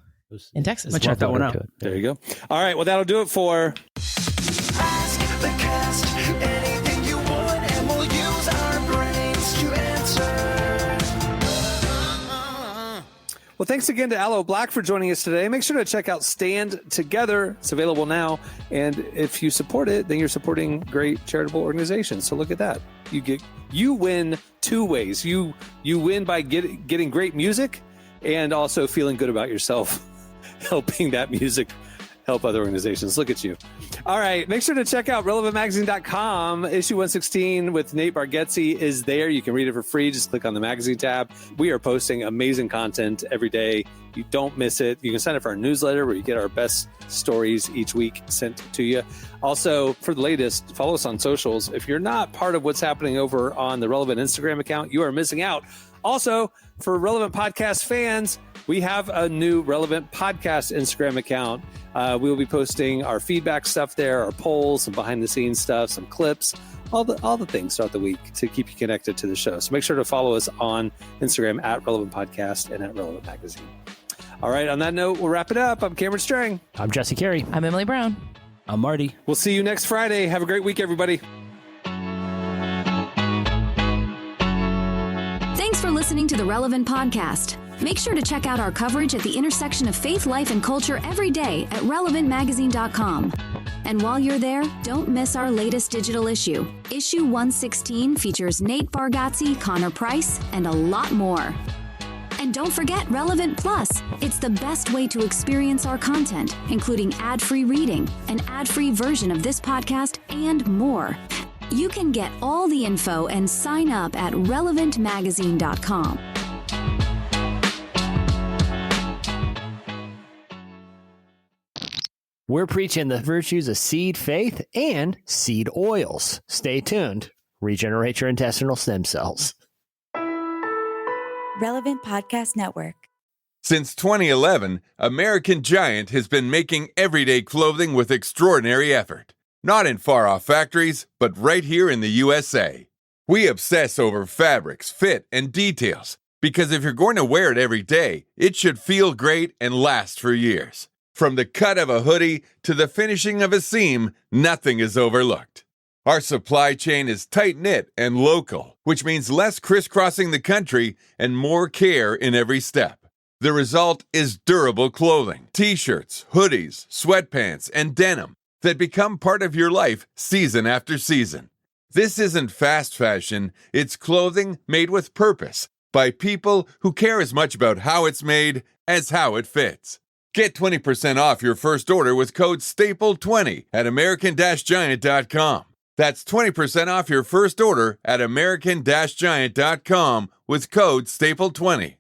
In Texas. Let's check that one out. There you go. All right. Well, that'll do it for Ask the cast anything you want, and we'll use our brains to answer. Well, thanks again to Aloe Blacc for joining us today. Make sure to check out Stand Together. It's available now. And if you support it, then you're supporting great charitable organizations. So look at that. You win two ways. You win by getting great music and also feeling good about yourself, helping that music help other organizations. Look at you. All right. Make sure to check out relevantmagazine.com. Issue 116 with Nate Bargatze is there. You can read it for free. Just click on the magazine tab. We are posting amazing content every day. You don't miss it. You can sign up for our newsletter where you get our best stories each week sent to you. Also, for the latest, follow us on socials. If you're not part of what's happening over on the Relevant Instagram account, you are missing out. Also, for Relevant Podcast fans, we have a new Relevant Podcast Instagram account. We will be posting our feedback stuff there, our polls, some behind-the-scenes stuff, some clips, all the things throughout the week to keep you connected to the show. So make sure to follow us on Instagram at Relevant Podcast and at Relevant Magazine. All right, on that note, we'll wrap it up. I'm Cameron Strang. I'm Jesse Carey. I'm Emily Brown. I'm Marty. We'll see you next Friday. Have a great week, everybody. Thanks for listening to the Relevant Podcast. Make sure to check out our coverage at the intersection of faith, life, and culture every day at relevantmagazine.com. And while you're there, don't miss our latest digital issue. Issue 116 features Nate Bargatze, Connor Price, and a lot more. And don't forget Relevant Plus. It's the best way to experience our content, including ad-free reading, an ad-free version of this podcast, and more. You can get all the info and sign up at relevantmagazine.com. We're preaching the virtues of seed faith and seed oils. Stay tuned. Regenerate your intestinal stem cells. Relevant Podcast Network. Since 2011, American Giant has been making everyday clothing with extraordinary effort. Not in far-off factories, but right here in the USA. We obsess over fabrics, fit, and details, because if you're going to wear it every day, it should feel great and last for years. From the cut of a hoodie to the finishing of a seam, nothing is overlooked. Our supply chain is tight-knit and local, which means less crisscrossing the country and more care in every step. The result is durable clothing, t-shirts, hoodies, sweatpants, and denim that become part of your life season after season. This isn't fast fashion, it's clothing made with purpose by people who care as much about how it's made as how it fits. Get 20% off your first order with code STAPLE20 at American-Giant.com. That's 20% off your first order at American-Giant.com with code STAPLE20.